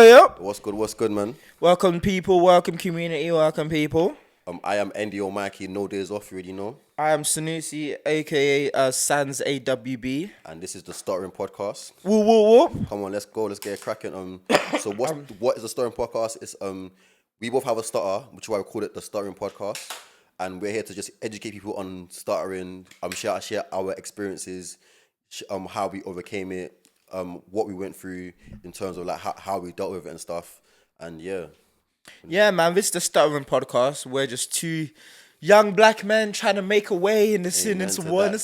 Yo. What's good, man? Welcome, people. Welcome, community. Welcome, people. I am Andy O'Mikey, no days off, you already know. I am Sanusi, aka Sans AWB. And this is the Stuttering Podcast. Woo, woo, woo. Come on, let's go, let's get it cracking. So what is the Stuttering Podcast? It's we both have a stutter, which is why we call it the Stuttering Podcast. And we're here to just educate people on stuttering, share our experiences, how we overcame it, what we went through in terms of like how we dealt with it and stuff. And yeah. Yeah, man, this is the Stuttering Podcast. We're just two young black men trying to make a way in this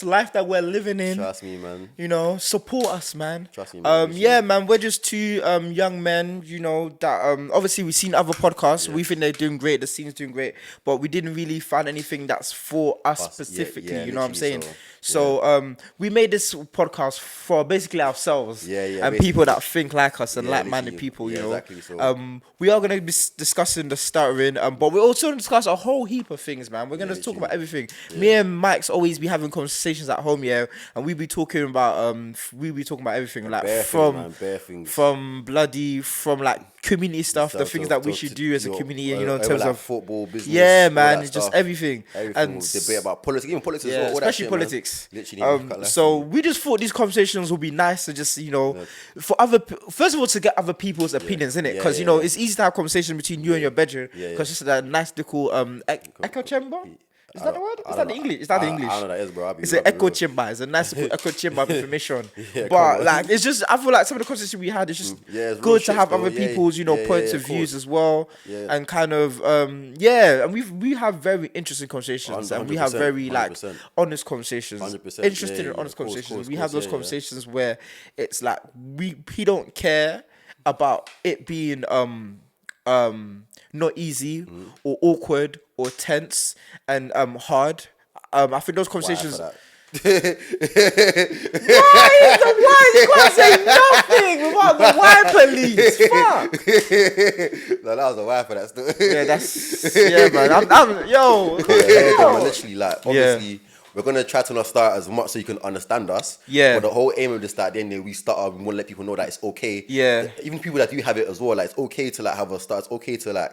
life that we're living in. Trust me, man. You know, support us, man. Trust me, man. Yeah, man, we're just two young men, you know, that obviously we've seen other podcasts. Yeah. We think they're doing great, the scene's doing great, but we didn't really find anything that's for us specifically, you know what I'm saying? So we made this podcast for basically ourselves and people that think like us and like-minded people, you know. Exactly so. We are going to be discussing the stuttering, but we're also going to discuss a whole heap of things, man. We're going to talk about everything. Me and Mike's always be having conversations at home, and we be talking about everything, like from like community stuff, the things that we should do as a community, you know, in terms like of football, business. Yeah, man, it's just everything. And we'll debate about politics, even politics as well. Especially politics. Man. Literally. So we just thought these conversations would be nice to just, you know, first of all, to get other people's opinions, innit? Because, you know, it's easy to have conversation between you and your bedroom. Because it's that nice little echo chamber. Is that the word? Is that the English? Is that the English? I don't know that is, bro. It's an echo chamber. It's a nice echo chamber of information. But like, it's just, I feel like some of the conversations we had, it's just good to have other people's, you know, points of views as well, and kind of, and we have very interesting conversations, and we have very like honest conversations, 100%, interesting and honest conversations. We have those conversations where it's like we don't care about it being not easy or awkward or tense and hard. I think those conversations. Why? You can't say nothing without the why police. Fuck. No, that was a why for that still. Man. I'm yo. Literally, like, obviously. We're going to try to not start as much so you can understand us. Yeah. But the whole aim of this start, at the end, we start, we want to let people know that it's okay. Yeah. Even people that do have it as well, like, it's okay to, like, have a start. It's okay to, like,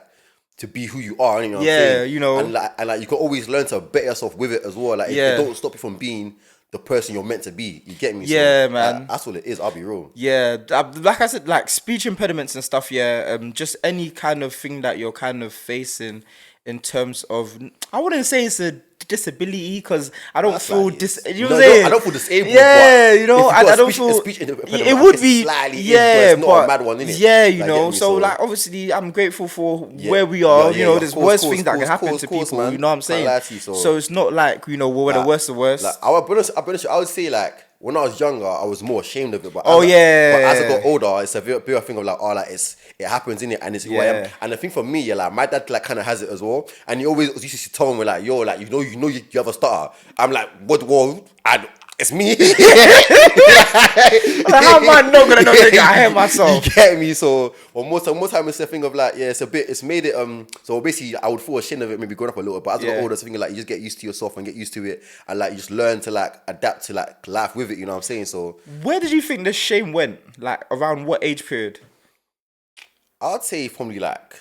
to be who you are, you know what I'm saying? You know. And like, you can always learn to better yourself with it as well. Like, it don't stop you from being the person you're meant to be. You get me? Yeah, so, man. Like, that's all it is. I'll be real. Yeah. Like I said, like, speech impediments and stuff, just any kind of thing that you're kind of facing in terms of, I wouldn't say it's a disability because I don't feel you know what I'm saying? I don't feel disabled. Yeah, you know, I don't feel it would be slightly, but it's not a mad one, innit? Yeah, you know. So like, obviously, I'm grateful for where we are. You know, there's worse things that can happen to people. Man. You know what I'm saying? So it's not like, you know, we're the worst of worst. Like, I would say, like, when I was younger, I was more ashamed of it. But but as I got older, it's a bigger thing of like, it happens in it, and it's who I am. And the thing for me, like, my dad like kind of has it as well, and he always used to tell me like, yo, like, you know, you have a stutter. I'm like, what? Well, it's me. How am I not gonna know that I hear myself? You get me? So, more time it's a thing of like, it's made it. So basically, I would feel ashamed of it, maybe growing up a little. But as I got older, it's a thing of like, you just get used to yourself and get used to it, and like, you just learn to like adapt to like life with it. You know what I'm saying? So, where did you think the shame went? Like, around what age period? I'd say probably like.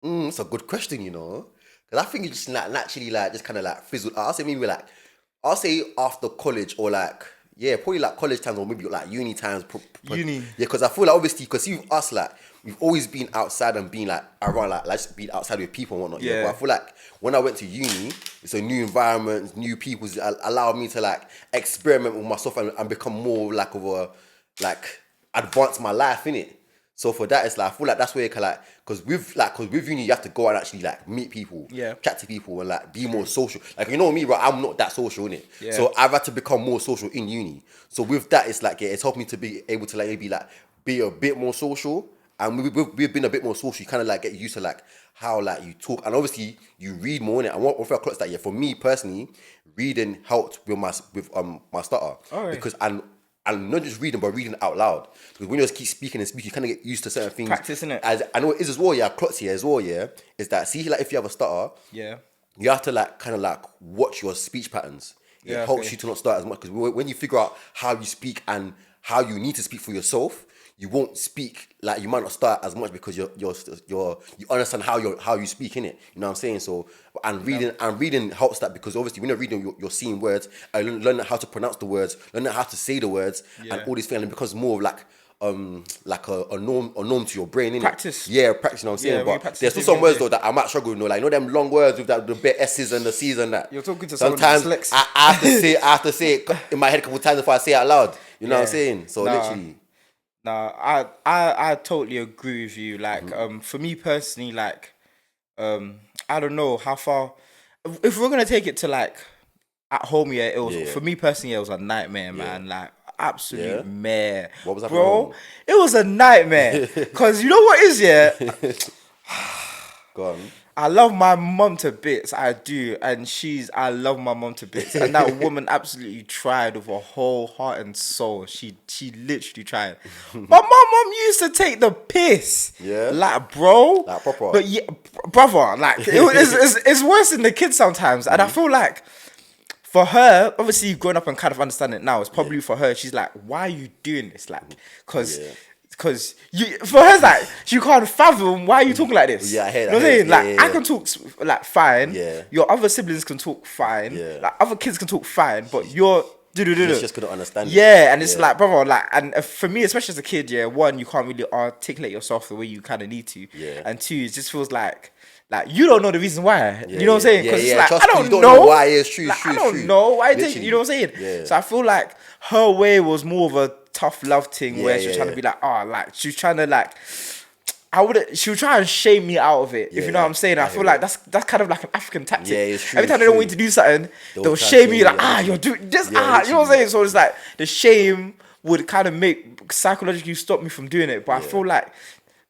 It's a good question, you know, because I think it just like naturally like just kind of like fizzled. I'll say after college or like, probably like college times or maybe like uni times. Uni. Yeah, because I feel like obviously, because you us like, we've always been outside and been like around, like just being outside with people and whatnot. Yeah. But I feel like when I went to uni, it's a new environment, new people, allowed me to like experiment with myself and become more like of a, like, advance my life, innit? So for that, it's like, I feel like that's where you can like, because with uni, you have to go and actually like meet people, chat to people and like be more social. Like, you know me, bro, I'm not that social, innit? Yeah. So I've had to become more social in uni. So with that, it's like, it's helped me to be able to like maybe like be a bit more social. And we've been a bit more social. You kind of like get used to like how like you talk, and obviously you read more, innit? And one thing I clocked that, for me personally, reading helped with my stutter. Because and not just reading, but reading out loud. Because when you just keep speaking, you kind of get used to certain things. Practice, innit? As I know it is as well, clocks here as well, is that, see, like, if you have a stutter, you have to like kind of like watch your speech patterns. It helps you to not stutter as much, because when you figure out how you speak and how you need to speak for yourself, you won't speak like you might not start as much because you understand how you speak in it. You know what I'm saying? So reading helps that because obviously when you're reading you're seeing words and learn how to pronounce the words, learn how to say the words and all these things, and it becomes more of like a norm to your brain, innit? Practice. Yeah, practice, you know what I'm saying? But there's still some words though that I might struggle with, like them long words with that the bit S's and the C's and that. You're talking to sometimes someone who's I have to say it in my head a couple times before I say it out loud. You know what I'm saying? So literally. Nah, I totally agree with you. Like, for me personally, like, I don't know how far. If we're gonna take it to like at home, it was for me personally, it was a nightmare, man. Like, absolute mare. What was that, bro? It was a nightmare. Cause you know what is Go on. I love my mum to bits, I do, and I love my mum to bits, and that woman absolutely tried with her whole heart and soul. She literally tried. But my mum used to take the piss, like bro, like proper. But yeah, brother, like it's worse than the kids sometimes, and I feel like for her, obviously growing up and kind of understanding it now, it's probably for her. She's like, why are you doing this? Like, because for her, like, she can't fathom why are you talking like this. Yeah, I hear that. You know what I'm saying? Like, I can talk like fine. Yeah. Your other siblings can talk fine. Yeah. Like, other kids can talk fine, but you're just couldn't understand. Yeah, and it's like, brother, like, and for me, especially as a kid, one, you can't really articulate yourself the way you kind of need to. Yeah. And two, it just feels like you don't know the reason why. You know what I'm saying? Because it's like, I don't know know why it's true. I don't know why. You know what I'm saying? Yeah. So I feel like her way was more of a tough love thing where she was trying to be like, like she was trying to like, she would try and shame me out of it. If you know what I'm saying, I feel like that's kind of like an African tactic. Yeah, it's true. Every time they don't want you to do something, they'll shame you like, you're doing this. You know what I'm saying? So it's like the shame would kind of make psychologically stop me from doing it. But I feel like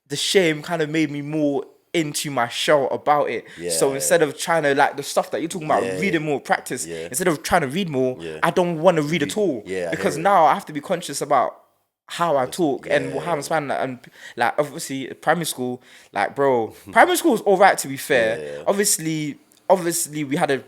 the shame kind of made me more into my shell about it. So instead of trying to like the stuff that you're talking about, reading more, practice, instead of trying to read more, I don't want to read at all. Because now I have to be conscious about how I talk and how I'm spending that. And like obviously primary school, like bro, primary school was alright to be fair. Obviously we had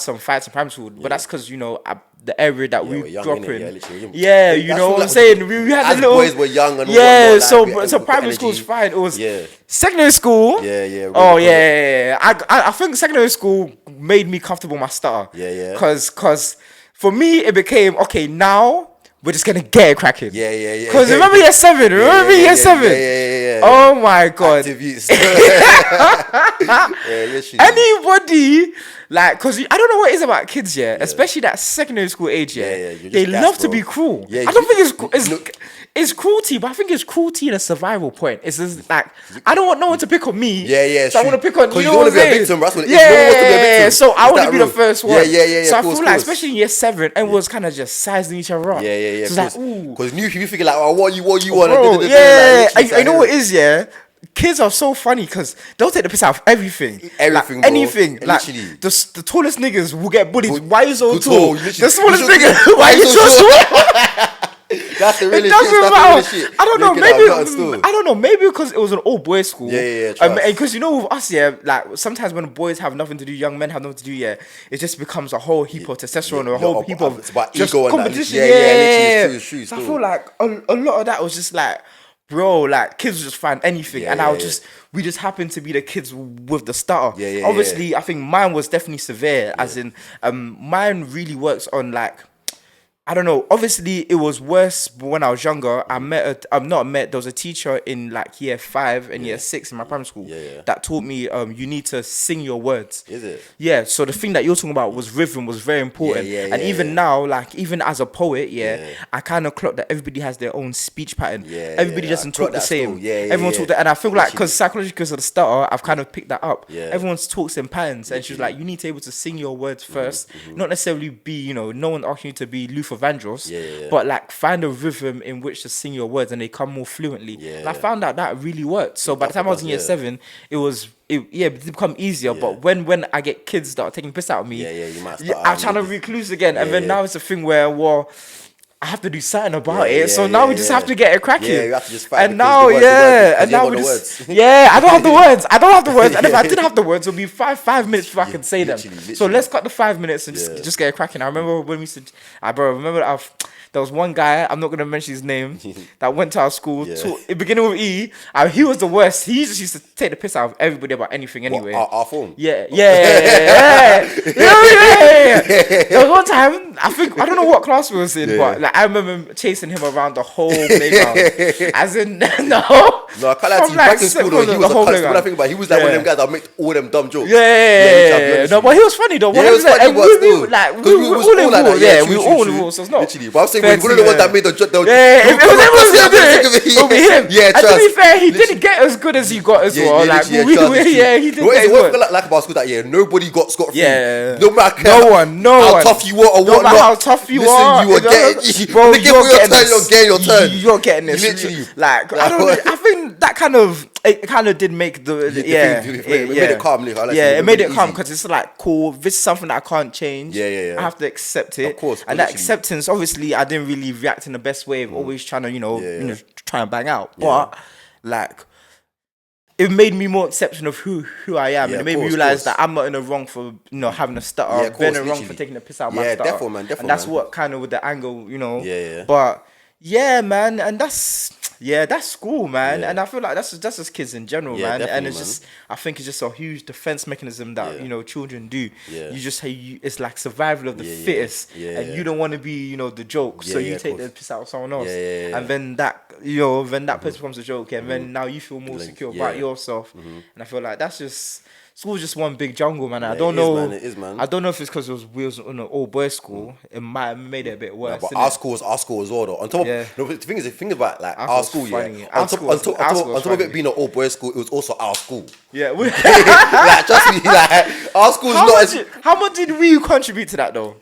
some fights in primary school, but that's because the area that we grew up in. You know what I'm saying? We had a little boys were young and all so primary school was fine. It was secondary school. I think secondary school made me comfortable with my stutter. Cause for me it became okay now. We're just gonna get it cracking. Because remember year 7? Year 7? Oh my god. Anybody like, cause I don't know what it is about kids, especially that secondary school age, they love to be cruel. I don't think it's cruelty, but I think it's cruelty in a survival point. It's just like I don't want no one to pick on me. So I want to pick on you. You don't want to be a victim, right? So I want to be the first one. So I feel like, especially in year 7, everyone was kind of just sizing each other up. Because new people figure like, oh, what you want? You know what it is, kids are so funny because they'll take the piss out of everything. Everything, like, anything. Like, the tallest niggas will get bullied. Why are you so tall? The smallest niggas, why are you so small? That's the realest shit. I don't know. Maybe because it was an all boys school. And because with us, like sometimes when boys have nothing to do, young men have nothing to do. It just becomes a whole heap of testosterone or a whole heap of it's about just ego competition. And that. It's true. So I feel like a lot of that was just like, bro, like kids would just find anything, and we just happened to be the kids with the stutter. Obviously, I think mine was definitely severe. As in, mine really works on like. I don't know. Obviously, it was worse when I was younger. There was a teacher in like year 5 and year 6 in my primary school that taught me you need to sing your words. Is it? Yeah. So the thing that you're talking about was rhythm was very important. And even now, like even as a poet, I kind of clock that everybody has their own speech pattern. Everybody doesn't talk the same. Everyone talks that, and I feel like because psychologically, because of the stutter, I've kind of picked that up. Everyone talks in patterns, and she's like, you need to be able to sing your words first, not necessarily be, no one asking you to be Luther Vandross, but like find a rhythm in which to sing your words and they come more fluently. And I found out that really worked. So by the time I was in year 7, it did become easier. But when I get kids that are taking piss out of me, you might I'm trying to recluse again. And then now it's a thing where, I have to do something about it. So now we just have to get it cracking. Yeah, you have to just fight. And now, and now we just, I don't have the words. And if I did have the words, it would be five minutes before I could say them. So let's cut the 5 minutes and just get it cracking. I remember when we said, remember there was one guy, I'm not going to mention his name, that went to our school, beginning with E. He was the worst. He just used to take the piss out of everybody about anything anyway. Our phone? Yeah. There was one time, I don't know what class we was in, but like I remember chasing him around the whole playground. As in, no, I can't lie to you. Back in school, though, he was a cunt. When I think about it, he was like one of them guys that make all them dumb jokes. No, but he was funny though. Yeah, he was funny, but still. We were all involved. Yeah, we were all involved. So it's not. Literally, but I'm saying one of the ones that made the joke. Yeah, if it would be him. Yeah, and to be fair, he didn't get as good as he got as well. Like, he didn't get what I like about school that nobody got scot free. Yeah, no matter no one, how tough you are or no matter how tough you are, you are getting, bro. Your turn. You're getting this. Literally, like I don't know. I think that kind of did make the it made it calm. It made it calm because it's like cool. This is something that I can't change. Yeah. I have to accept it. Of course, and that acceptance, obviously, I didn't really react in the best way of always trying to, try and bang out. But like, it made me more accepting of who I am, and it made me realize that I'm not in the wrong for having a stutter. Yeah, being in the wrong for taking a piss out of my stutter. Definitely, man. And that's what kind of with the angle, Yeah. But yeah, man, and that's school, man. And I feel like that's just kids in general, man. And it's just, I think it's just a huge defense mechanism that children do. Yeah. You just it's like survival of the fittest, and you don't want to be the joke, so you take the piss out of someone else, and then that person becomes a joke, and then now you feel more secure about yourself. And I feel like that's just. School's just one big jungle, man. I don't know. It is, man. I don't know if it's because we was in an all-boys school. It might have made it a bit worse. But our school as well, though. On top of the thing about like our school, on top of it being an all-boys school, it was also our school. Yeah, like trust me, like our school's how much did we contribute to that though?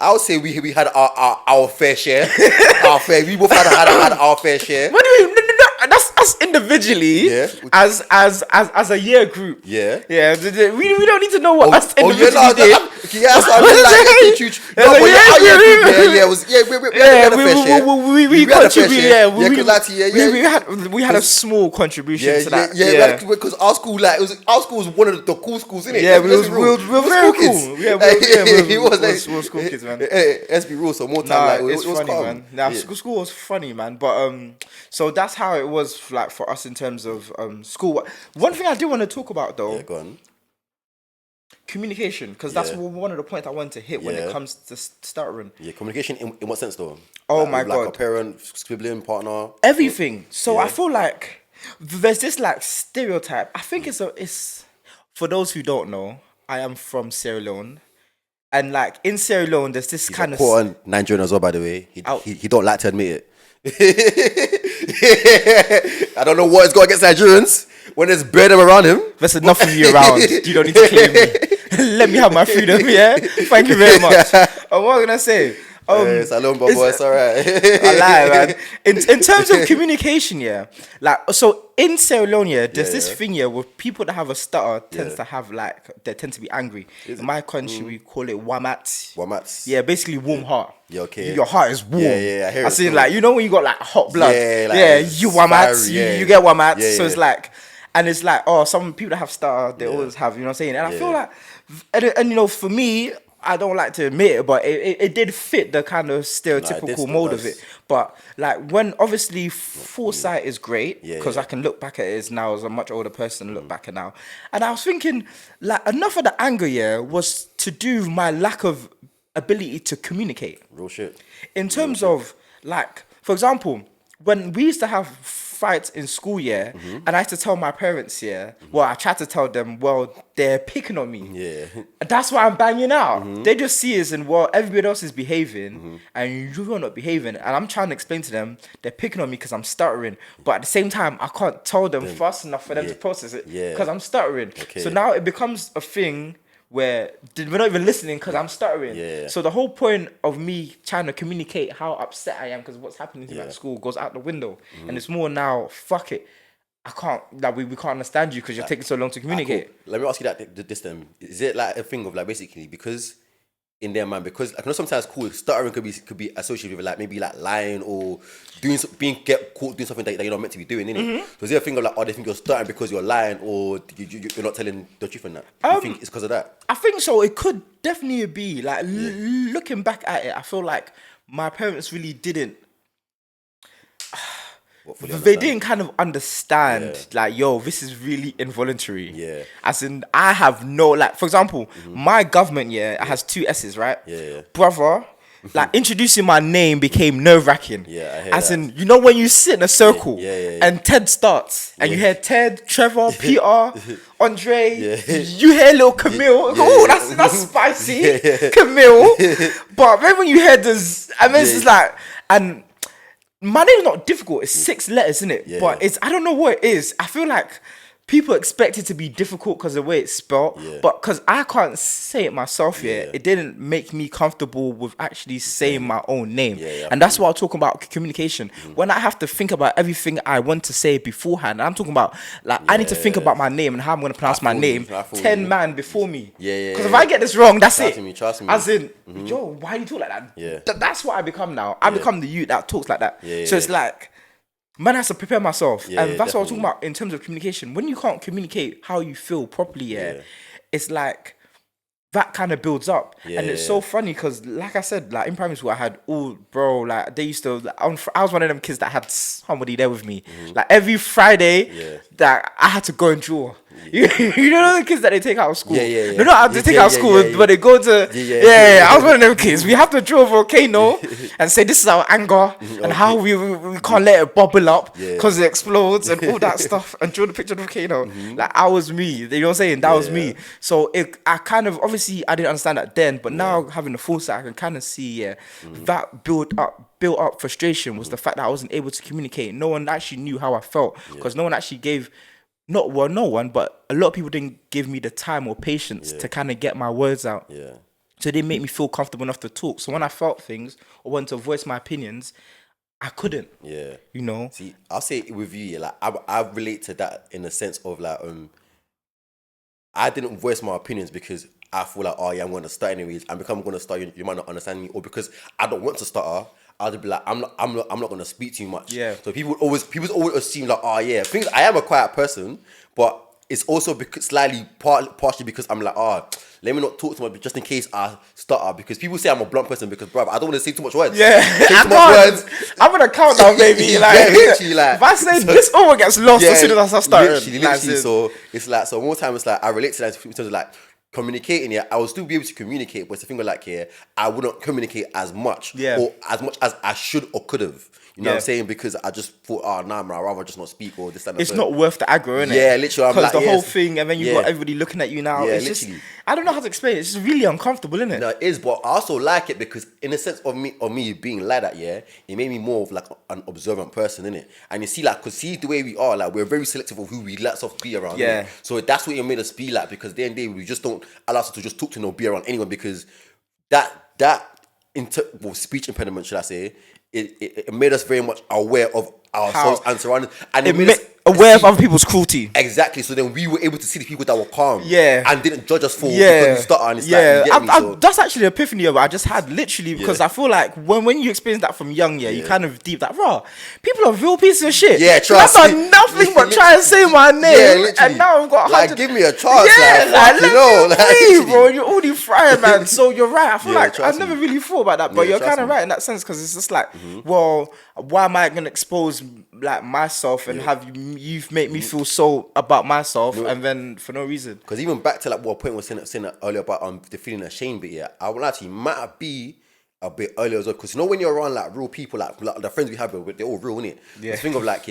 I would say we had our fair share. We both had our fair share. What do you mean? No, that's us individually. Yeah. As a year group. Yeah. Yeah. We don't need to know what us individually did. That's what I mean. We contributed. We had a small contribution to that. Yeah, because our school was one of the cool schools, innit? Yeah, we were very cool. Yeah, we were school kids, man. Let's be real. So more time, it's it was funny, calm. man. Now school was funny, man. But so that's how it was like for us in terms of school. One thing I do want to talk about though. Yeah, go on. Communication, because that's one of the points I wanted to hit when it comes to stuttering. Yeah, communication in what sense though? Oh my God. Like a parent, sibling, partner, everything. So I feel like there's this like stereotype. I think it's for those who don't know, I am from Sierra Leone. And like in Sierra Leone, there's this kind of Nigerian as well, by the way. He don't like to admit it. I don't know what he's got against Nigerians when there's them around him. There's enough of you around. You don't need to claim me. Let me have my freedom, yeah? Thank you very much. What am I gonna say? Salon, boy, it's alright. I lie, man. In terms of communication, like so in Sierra Leone, there's this thing where people that have a stutter they tend to be angry. In my country, we call it wamats. Wamats. Yeah, basically warm heart. Yeah, okay. Your heart is warm. Yeah, I hear it. I see, like when you got like hot blood. You wamats. You get wamats. So it's like, and it's like, some people that have stutter, they always have. You know what I'm saying? And I feel like, and for me, I don't like to admit it, but it did fit the kind of stereotypical mold of it. But like when obviously foresight is great because I can look back at it now as a much older person and look back at now. And I was thinking like enough of the anger was to do with my lack of ability to communicate. Real shit. In terms of like, for example, when we used to have fights in school, and I had to tell my parents, well, I tried to tell them, well, they're picking on me. Yeah. That's why I'm banging out. They just see us and, well, everybody else is behaving and you're not behaving. And I'm trying to explain to them, they're picking on me because I'm stuttering. But at the same time, I can't tell them fast enough for them to process it because I'm stuttering. Okay. So now it becomes a thing where we're not even listening because I'm stuttering. Yeah. So the whole point of me trying to communicate how upset I am because what's happening to me at school goes out the window. And it's more now, fuck it. I can't, like, we can't understand you because you're taking so long to communicate. Cool. Let me ask you this then. Is it like a thing of like basically because in their mind, because I know sometimes stuttering could be associated with like maybe like lying or get caught doing something that you're not meant to be doing, innit? So is there a thing of like, oh, they think you're stuttering because you're lying, or you're not telling the truth in that? You think it's because of that? I think so. It could definitely be like looking back at it. I feel like my parents really didn't. They didn't kind of understand, like, yo, this is really involuntary. Yeah. As in, I have no, like, for example, my government, it has 2 S's, right? Yeah. Brother, like, introducing my name became nerve-wracking. Yeah, I hear As that. in, you know when you sit in a circle Yeah. and Ted starts, and you hear Ted, Trevor, Peter, Andre, Yeah. you hear little Camille. Oh, that's spicy. Camille. But then when you hear this, and then it's just like, and my name's not difficult. It's 6 letters, isn't it? Yeah. But I don't know what it is. I feel like people expect it to be difficult because of the way it's spelled. Yeah. But because I can't say it myself yet, it didn't make me comfortable with actually saying my own name. Yeah, and that's what I'm talking about, communication. When I have to think about everything I want to say beforehand, I'm talking about, like, I need to think about my name and how I'm going to pronounce my name 10 man before me. Because if I get this wrong, that's it. Trust me. As in, yo, why do you talk like that? Yeah. That's what I become now. I become the youth that talks like that. Yeah, so it's like, man has to prepare myself. Yeah, and that's what I was definitely. talking about in terms of communication. When you can't communicate how you feel properly, it's like that kind of builds up. And it's so funny because, like I said, like in primary school, I had like they used to, I was one of them kids that had somebody there with me. Like every Friday that I had to go and draw. You know the kids that they take out of school? Yeah. No, I they take out of school, but they go to, I was one of them kids. We have to draw a volcano and say this is our anger and how we can't let it bubble up because it explodes and all that stuff, and draw the picture of the volcano. Like, I was me. You know what I'm saying? That was me. So I kind of, obviously I didn't understand that then, but now having the foresight, I can kind of see that built up frustration was the fact that I wasn't able to communicate. No one actually knew how I felt because no one actually gave, no one, but a lot of people didn't give me the time or patience to kind of get my words out. Yeah. So they didn't make me feel comfortable enough to talk. So when I felt things or wanted to voice my opinions, I couldn't. Yeah. You know? See, I'll say it with you, like I relate to that in the sense of like I didn't voice my opinions because I feel like, oh yeah, I'm gonna start anyways, and because I'm gonna start, you might not understand me, or because I don't want to stutter, I'll just be like, I'm not gonna speak too much. Yeah. So people always assume like, oh yeah, things, I am a quiet person, but it's also because partially because I'm like, let me not talk too much just in case I stutter, because people say I'm a blunt person because, bro, I don't want to say too much words. Yeah, I'm gonna count down, baby. Like, literally, like, if I say this, all gets lost as soon as I start starting. Literally. So it's like, so more time it's like I relate to that in terms of like communicating. I will still be able to communicate, but it's the thing with like I wouldn't communicate as much, or as much as I should or could have. You know what I'm saying? Because I just thought, nah, man, I'd rather just not speak or this and that. It's not worth the aggro, innit? Yeah, literally. Because the whole thing, and then you've got everybody looking at you now. Yeah, it's literally. just, I don't know how to explain it. It's just really uncomfortable, innit? No, it is, but I also like it because in the sense of me being like that, it made me more of like an observant person, innit? And you see, like, cause see the way we are, like, we're very selective of who we let ourselves be around. Yeah. Innit? So that's what it made us be like, because at the end of the day, we just don't allow us to just talk to no be around anyone, because speech impediment, should I say, it made us very much aware of ourselves and surroundings, and it made us aware of other people's cruelty. Exactly. So then we were able to see the people that were calm, and didn't judge us for because we stutter. And it's like, you get me? So that's actually an epiphany of I just had, literally, because I feel like when you experience that from young, you kind of deep that, raw. People are real pieces of shit. Yeah, trust I've me. done nothing but try and say my name, and now I've got 100. Like, give me a chance. Let me like, bro. You're already frying, man. So you're right. I feel like I've trust never me. really thought about that, but you're kind of me. right in that sense, because it's just like, well, why am I gonna expose like myself and have you've made me feel so about myself, and then for no reason? Because even back to like what point was saying earlier about the feeling ashamed bit, I will actually might be a bit earlier as well, because you know when you're around like real people, like the friends we have, they're all real, innit? Yeah. The thing of like,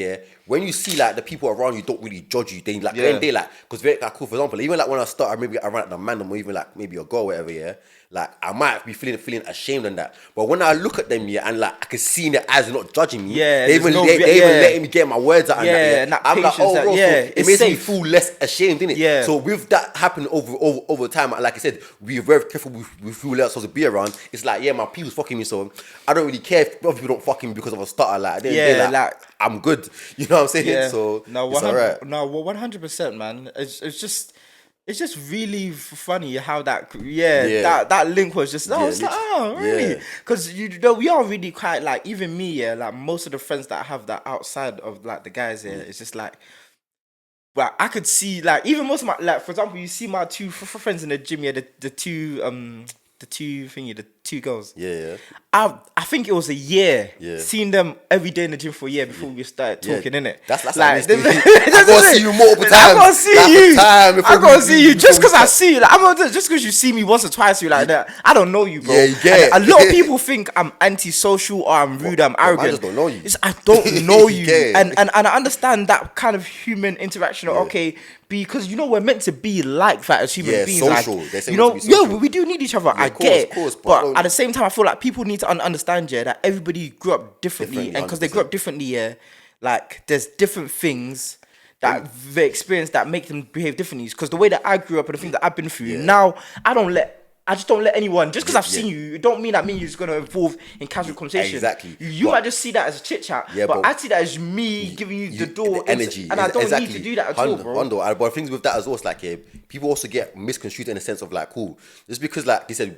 when you see like the people around you don't really judge you, they like they like, because very like, cool. For example, even like when I start, maybe around like, the man, or even like maybe a girl, or whatever, like I might be feeling ashamed and that, but when I look at them, and like I can see in their eyes they're not judging me, they even letting me get my words out, and that, I'm like, oh, bro, so it makes me feel less ashamed, innit? Yeah. So with that happening over time, like I said, we're very careful with who we let ourselves be around. It's like, my people's fucking me, so I don't really care if other people don't fucking me because of a stutter. Like, like I'm good. You know what I'm saying? So no, it's alright. No, 100%, man. It's just It's just really funny how that link was just. I was like, oh, really? Because we are really quite like, even me, like most of the friends that I have that outside of like the guys here, it's just like. But I could see like even most of my like, for example, you see my two friends in the gym, the two girls. I think it was a year seeing them every day in the gym for a year before we started talking, innit? That's like I gotta see you multiple times. I gotta see you just because I see you. Like, just because you see me once or twice, you like that. I don't know you, bro. A lot of people think I'm antisocial or I'm rude, I'm arrogant. I just don't know you. I don't know you, and I understand that kind of human interaction. Okay, because we're meant to be like that as human beings. Social. Like, we do need each other. I get it, but at the same time, I feel like people need to understand, that everybody grew up differently, and because they grew up differently, like there's different things that they experience that make them behave differently. Because the way that I grew up and the things that I've been through, now I just don't let anyone, just because I've seen you, it don't mean that me and you're just going to involve in casual conversation. Exactly. You might just see that as a chit chat, but I see that as me giving you the door. The energy. And I don't need to do that at all, bro. But things with that as well, it's like, people also get misconstrued in the sense of like, cool, just because like they said,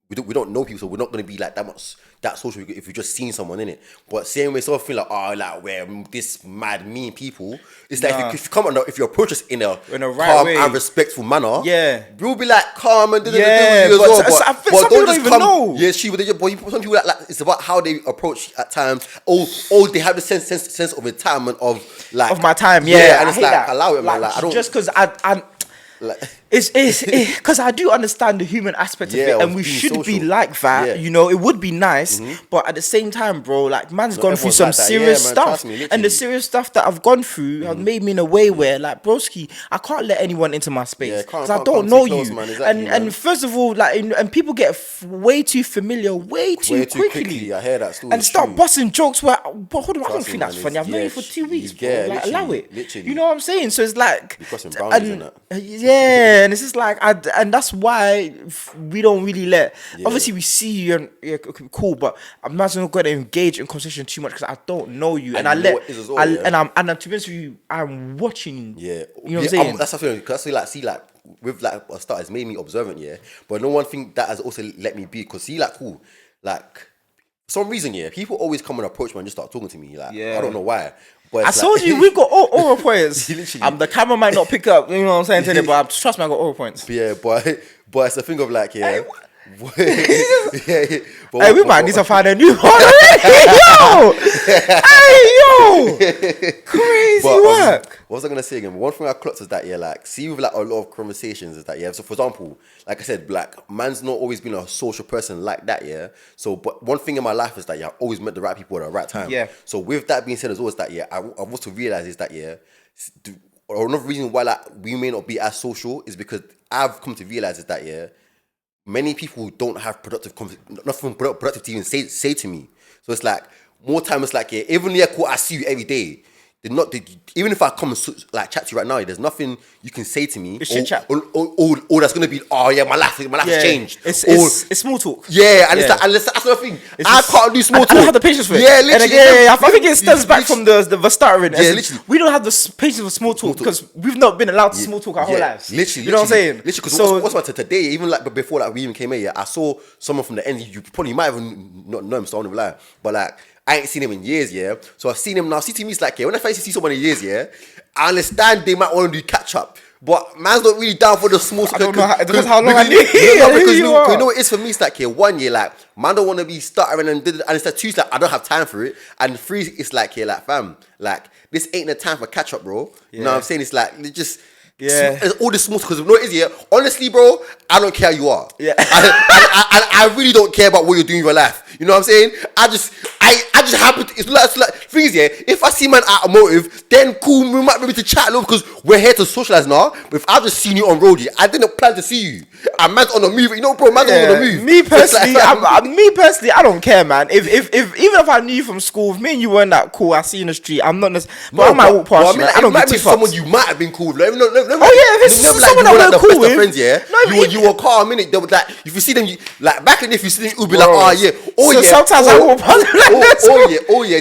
we don't know people, so we're not going to be like that social if you're just seeing someone in it. But same way, sort of feel like, like we're this mad mean people. It's like if you approach us in a right calm way and respectful manner, we'll be like calm and but some people don't even know. Yeah, but some people like it's about how they approach at times. Or they have the sense of entitlement of my time. And it's like allow it, man. Like I don't just because it's because I do understand the human aspect of it, and we should be like that. It would be nice, but at the same time, bro, like man's gone through some serious stuff, and the serious stuff that I've gone through have made me in a way where, like, broski, I can't let anyone into my space because I don't know you. And first of all, like, and people get way too familiar way too quickly. I hear that story. And start busting jokes where, but hold on, I don't think that's funny. I've known you for 2 weeks, bro. Like, allow it. Literally. You know what I'm saying? So it's like, and it's just like, and that's why we don't really let. Obviously, we see you and okay, cool, but I'm not going to engage in conversation too much because I don't know you, and to be honest with you, I'm watching. You know what I'm saying? That's the thing. Because with like a start, it's made me observant. But no one thing that has also let me be, because cool, like for some reason, people always come and approach me and just start talking to me. Like I don't know why. But I told you we've got oral points. The camera might not pick up, you know what I'm saying, today, but trust me, I got oral points. But it's a thing of like, Hey, we might need to find a new one already. Crazy work. What was I gonna say again? One thing I clocked is that like, see with like a lot of conversations is that so for example, like I said, like man's not always been a social person like that, So, but one thing in my life is that I've always met the right people at the right time. So with that being said, as well as that, I've also realized is that or another reason why like we may not be as social is because I've come to realize is that many people don't have nothing productive to even say to me. So it's like more time. It's like even cool, I see you every day. Even if I come and like chat to you right now, there's nothing you can say to me. It's chit chat. Or that's gonna be my life has changed. It's small talk. It's like, and that's the thing. I can't do small talk. I don't have the patience for it. Literally. I think it stems back from the stuttering. Literally. We don't have the patience for small talk because we've not been allowed to small talk our whole lives. Literally, you know what I'm saying? Literally, because what's about today? Even like before like we even came here, I saw someone from the end. You probably might even not know him, so I don't lie. But like, I ain't seen him in years, So I've seen him now. See, to me, it's like, when I finally see someone in years, I understand they might want to do catch up. But man's not really down for the small stuff. I don't know how long I need. Because you know what it is for me, it's like, 1 year, like, man don't want to be stuttering and it's like 2, it's like, I don't have time for it. And 3, it's like, like, fam, like, this ain't the time for catch up, bro. You know what I'm saying? It's like, just... It's all this small because you know what it is, honestly, bro, I don't care who you are. I really don't care about what you're doing in your life. You know what I'm saying? I just happen to, it's like things, if I see man out of motive, then cool, we might be able to chat a little because we're here to socialize now. But if I've just seen you on road, I didn't plan to see you. And man's on the move, bro, man's on the move. Me personally, I don't care, man. If even if I knew you from school, if me and you weren't that cool, I see you in the street, I'm not necessarily, but I might walk past you. I don't give 2 fucks. Someone you might have been cool with. If it's someone that we're cool with, friends, you were calm, innit? They would like, if you see them, like back then, if you see them, you'll be like, sometimes I walk past them like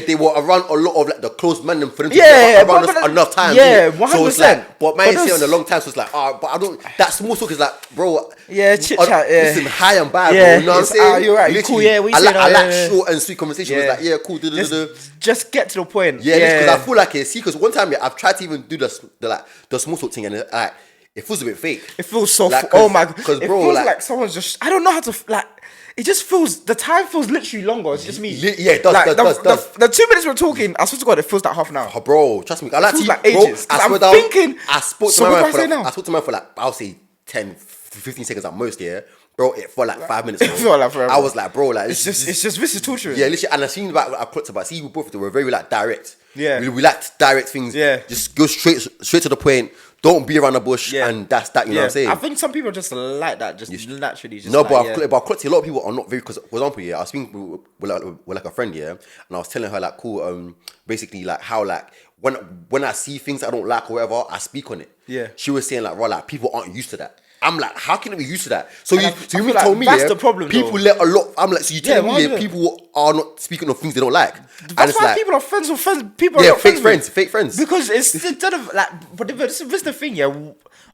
they were around a lot of like the close man for them to Yeah, be around us enough times. Yeah, 100%. So it's like, but man, say on a long time, so it's like, but I don't. That small talk is like, bro. Yeah, chit chat. Yeah, listen, hi and bye, yeah, bro. You know what I'm saying? You're right. Cool. Yeah, I like short and sweet conversation. Yeah. It's like, yeah, cool. Just get to the point. Yeah, because I feel like because one time I've tried to even do the small talk thing, and it feels a bit fake. It feels so. Like, oh my god! Because it bro, feels like someone's just. I don't know how to like. It just feels the time feels literally longer. It's just me. Yeah, it does. Like, does. The 2 minutes we're talking, I swear to God, it feels like half an hour. Oh, bro, trust me. I like feels to like ages. Bro, I'm thinking. I spoke to my man for like I'll say 10, 15 seconds at most. Yeah, bro, it felt like 5 minutes. Bro. It felt like forever. I was like, bro, like it's just this is torture. Yeah, literally. And I seen about I clocked about. See, we both were very like direct. Yeah, we liked direct things. Yeah, just go straight to the point. Don't be around the bush, and that's that. You know what I'm saying? I think some people just like that, just naturally. Just no, like, but I've clocked a lot of people are not very. Because, for example, I was speaking with like a friend, and I was telling her like, cool, basically like how like when I see things I don't like or whatever, I speak on it. Yeah, she was saying like, right, like people aren't used to that. I'm like, how can they be used to that? So you like told me that's the problem. People let a lot. I'm like, so you telling me people are not speaking of things they don't like. That's why people are friends with friends. People are not fake friends. Because it's instead of like, but this is the thing, yeah.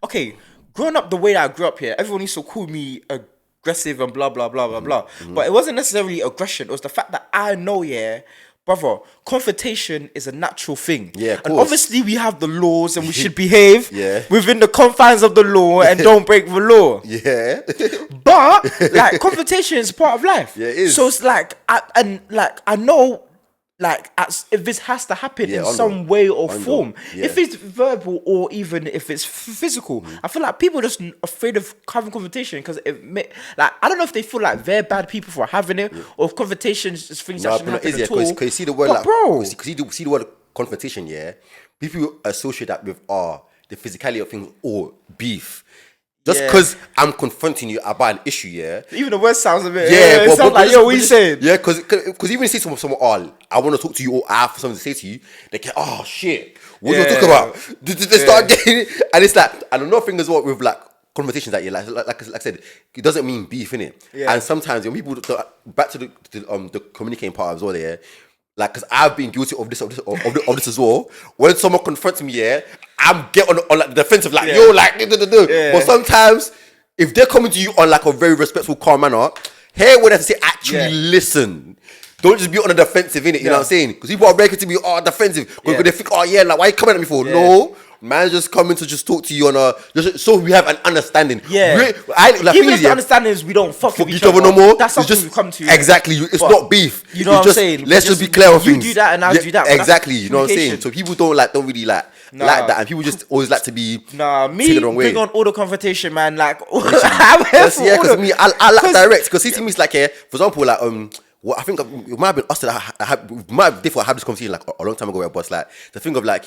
Okay, growing up the way that I grew up here, everyone used to call me aggressive and blah blah blah blah blah. But it wasn't necessarily aggression. It was the fact that I know, brother, confrontation is a natural thing. Yeah, of course. And obviously we have the laws and we should behave Yeah. within the confines of the law and don't break the law. Yeah. But like confrontation is part of life. Yeah, it is. So it's like I know like if this has to happen in some way or form, if it's verbal or even if it's physical, I feel like people are just afraid of having confrontation because like I don't know if they feel like they're bad people for having it or if confrontation is things that shouldn't happen at all. Because you see the word, but bro, because you see the word confrontation, people associate that with the physicality of things or beef. Just because I'm confronting you about an issue, even the word sounds a bit. It sounds like, yo, what you saying? Yeah, because even if you say to someone, I want to talk to you, or I have something to say to you, they get, oh shit, what are you talking about? They start getting it, and it's like, and another thing as well with like conversations that like I said, it doesn't mean beef, innit? Yeah. And sometimes when people back to the communicating part as well, like, because I've been guilty of this as well. When someone confronts me, I'm getting on like the defensive, like yo, like But sometimes if they're coming to you on like a very respectful, calm manner, hear what they have to say. Actually, listen. Don't just be on the defensive, innit? You know what I'm saying? Because people are breaking to be defensive. Because they think, like, why are you coming at me for? No. Man, just coming to just talk to you on just so we have an understanding. Yeah. Even if the understanding is we don't fuck with each other no more. That's something we've come to. Exactly. It's not beef. You know what I'm saying? Let's just be clear on things. You do that and I'll do that. Exactly. You know what I'm saying? So people don't really like that, and people just always like to be me bring on all the confrontation, man. Like, because me, I like direct. Because see, to me, it's like, for example, like well, I think it might have been us that we might have had this conversation like a long time ago, but like the thing of like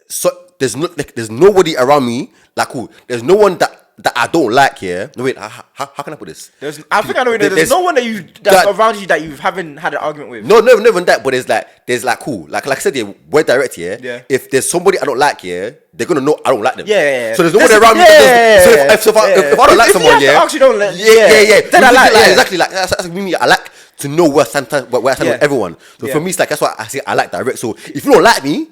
so there's nobody around me like cool. There's no one that I don't like. No wait, how can I put this? I think I know. There's no one that's around you that you haven't had an argument with. No, never that. But there's like cool. Like I said, we're direct. Yeah. If there's somebody I don't like, they're gonna know I don't like them. Yeah. So there's no one around me. So if I don't like someone, Then I like. Exactly. Like that's me. I like to know where I stand with everyone. So for me, it's like that's why I say I like direct. So if you don't like me,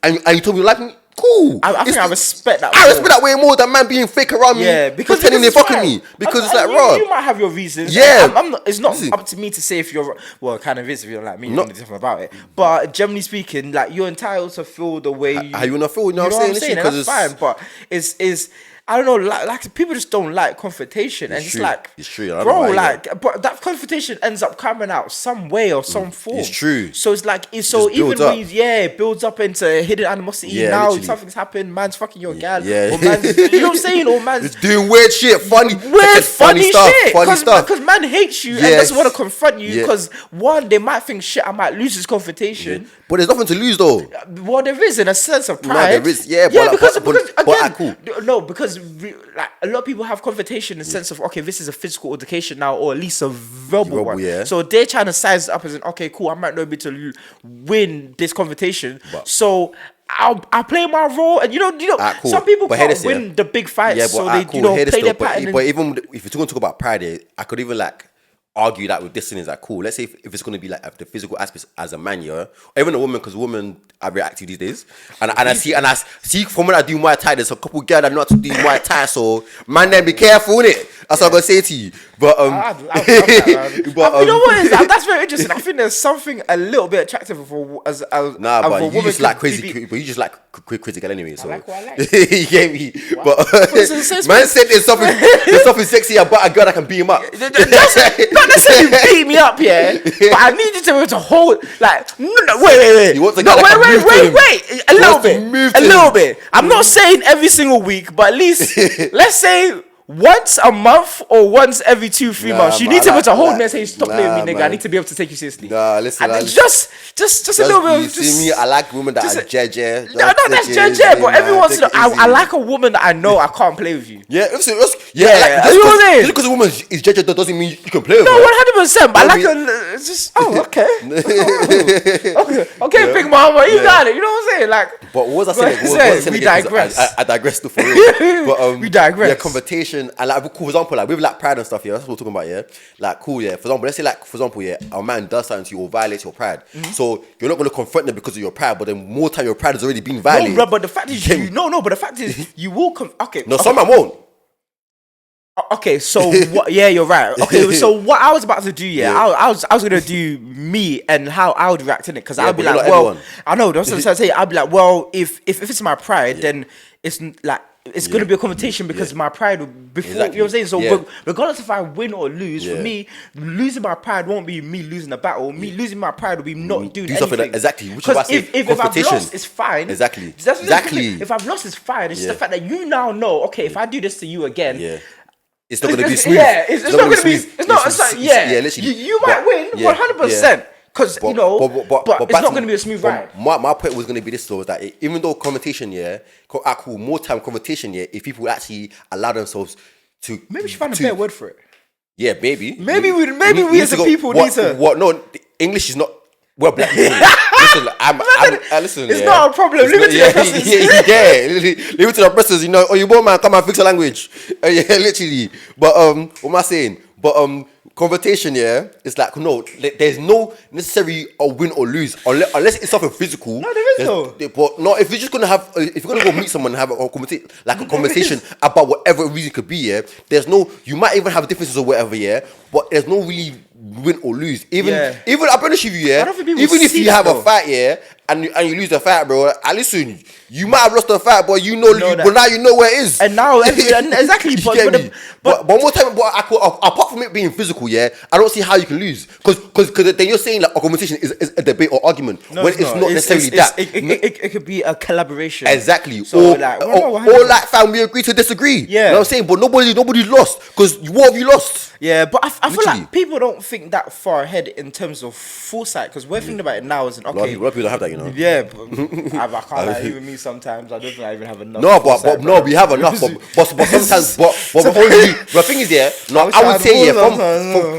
and you told me you like me, cool. I think I respect that. I respect that way more than man being fake around me. Yeah, because pretending they're fucking me. Because it's like, raw. You might have your reasons. Yeah, it's not up to me to say if you're kind of is if you're like me. Not different about it. But generally speaking, like you're entitled to feel the way how you wanna feel. You know what I'm saying? That's fine. But is I don't know, like people just don't like confrontation, and it's like, it's true, bro. Like, but that confrontation ends up coming out some way or some form. It's true. So it's like, even when it builds up into hidden animosity. Yeah, now literally. Something's happened. Man's fucking your gal. Yeah. Or man's, you know what I'm saying? Or man's it's doing weird shit, funny stuff. Funny stuff. Because man hates you and doesn't want to confront you because one, they might think shit. I might lose this confrontation. But there's nothing to lose though. Well, there is in a sense of pride. No, there is. Because like a lot of people have confrontation in the sense of this is a physical altercation now, or at least a verbal one. Yeah. So they're trying to size it up as in cool, I might not be able to win this confrontation. So I'll play my role, and cool. Some people can't win the big fights, so they play their part. But even if you're going to talk about pride, I could even like argue that with this thing is like cool. Let's say if it's gonna be like the physical aspects as a man, yeah, or even a woman, because women are very active these days. And I see from when I do Muay Thai, there's a couple girls that know how to do Muay Thai, so man, then be careful with it. That's what I'm gonna say to you. But you know what is that? That's very interesting. I think there's something a little bit attractive for as nah, but woman you just like crazy, but you just like critical anyway. So I like what I like. You get me? But man said there's something sexy about a girl that can beat him up. Not necessarily beat me up, yeah. But I need you to be able to hold, like, wait. You want to wait. A little bit. I'm not saying every single week, but at least let's say once a month or once every 2-3 months. You need to be able to hold me and say, stop playing with me, nigga. Man. I need to be able to take you seriously. Nah, listen. Just a little bit. You see me, I like women that are jeje. No, that's jeje, but every once in a while, I like a woman that I know I can't play with you. Yeah, listen, you know what I'm saying? Just because a woman is jeje doesn't mean you can play with her. No, 100%. But I like a just. Oh, okay. Okay, Big Mama, you got it. You know what I'm saying? Like. But what was I saying? We digress. I digress for real. But we digress. Yeah, conversation and like, for example, like with like pride and stuff. Yeah, that's what we're talking about. Yeah, like cool. Yeah, for example, let's say like for example, yeah, a man does something to you or violates your pride. So you're not going to confront them because of your pride, but then more time your pride has already been violated. No, but the fact is but the fact is you will some man won't. Okay, so what? Yeah, you're right. Okay, so what I was about to do, I was gonna do me and how I would react in it, because I'd be like, well, everyone. I know that's what I'm saying. I'd be like, well, if it's my pride, then it's like it's gonna be a competition because my pride before. Exactly. You know what I'm saying? So regardless if I win or lose, for me losing my pride won't be me losing the battle. Me losing my pride will be not doing anything. Exactly. Because if I've lost, it's fine. Exactly. If I've lost, it's fine. It's just the fact that you now know. Okay, if I do this to you again. It's not going to be smooth. Yeah, it's not going to be. It's not. Literally. You might win 100%. Because, but it's not going to be a smooth ride. My point was going to be this, though, is that even though conversation, more time conversation, if people actually allow themselves to... Maybe we should find a better word for it. Yeah, maybe. Maybe we as a people need to... No, English is not... Well, black people. Listen, listen. It's not a problem. Leave it to your persons. Leave it to the persons. You know, you boy man, come and fix the language. Literally. But what am I saying? But conversation, it's like no. There's no necessary a win or lose unless it's something physical. No, there is no. But no, if you're just gonna have, if you're gonna go meet someone and have a conversation about whatever reason it could be, there's no. You might even have differences or whatever, but there's no really win or lose. Even I'll be honest with you, even if you have a fight, and you lose the fight, bro. Listen, you might have lost the fight, but but now you know where it is. And now, exactly. But one more time, apart from it being physical, I don't see how you can lose. Because then you're saying like a conversation is a debate or argument when it's not necessarily that. It could be a collaboration. Exactly. So or like fam, we agree to disagree. Yeah. You know what I'm saying? But nobody's lost. Because what have you lost? Yeah, but I feel like people don't think that far ahead in terms of foresight, because we're thinking about it now as an okay. A lot of people don't have that, you know. Yeah, but I can't lie, even me sometimes. I don't think I even have enough. No, but we have enough. But sometimes, but before you, the thing is, I would say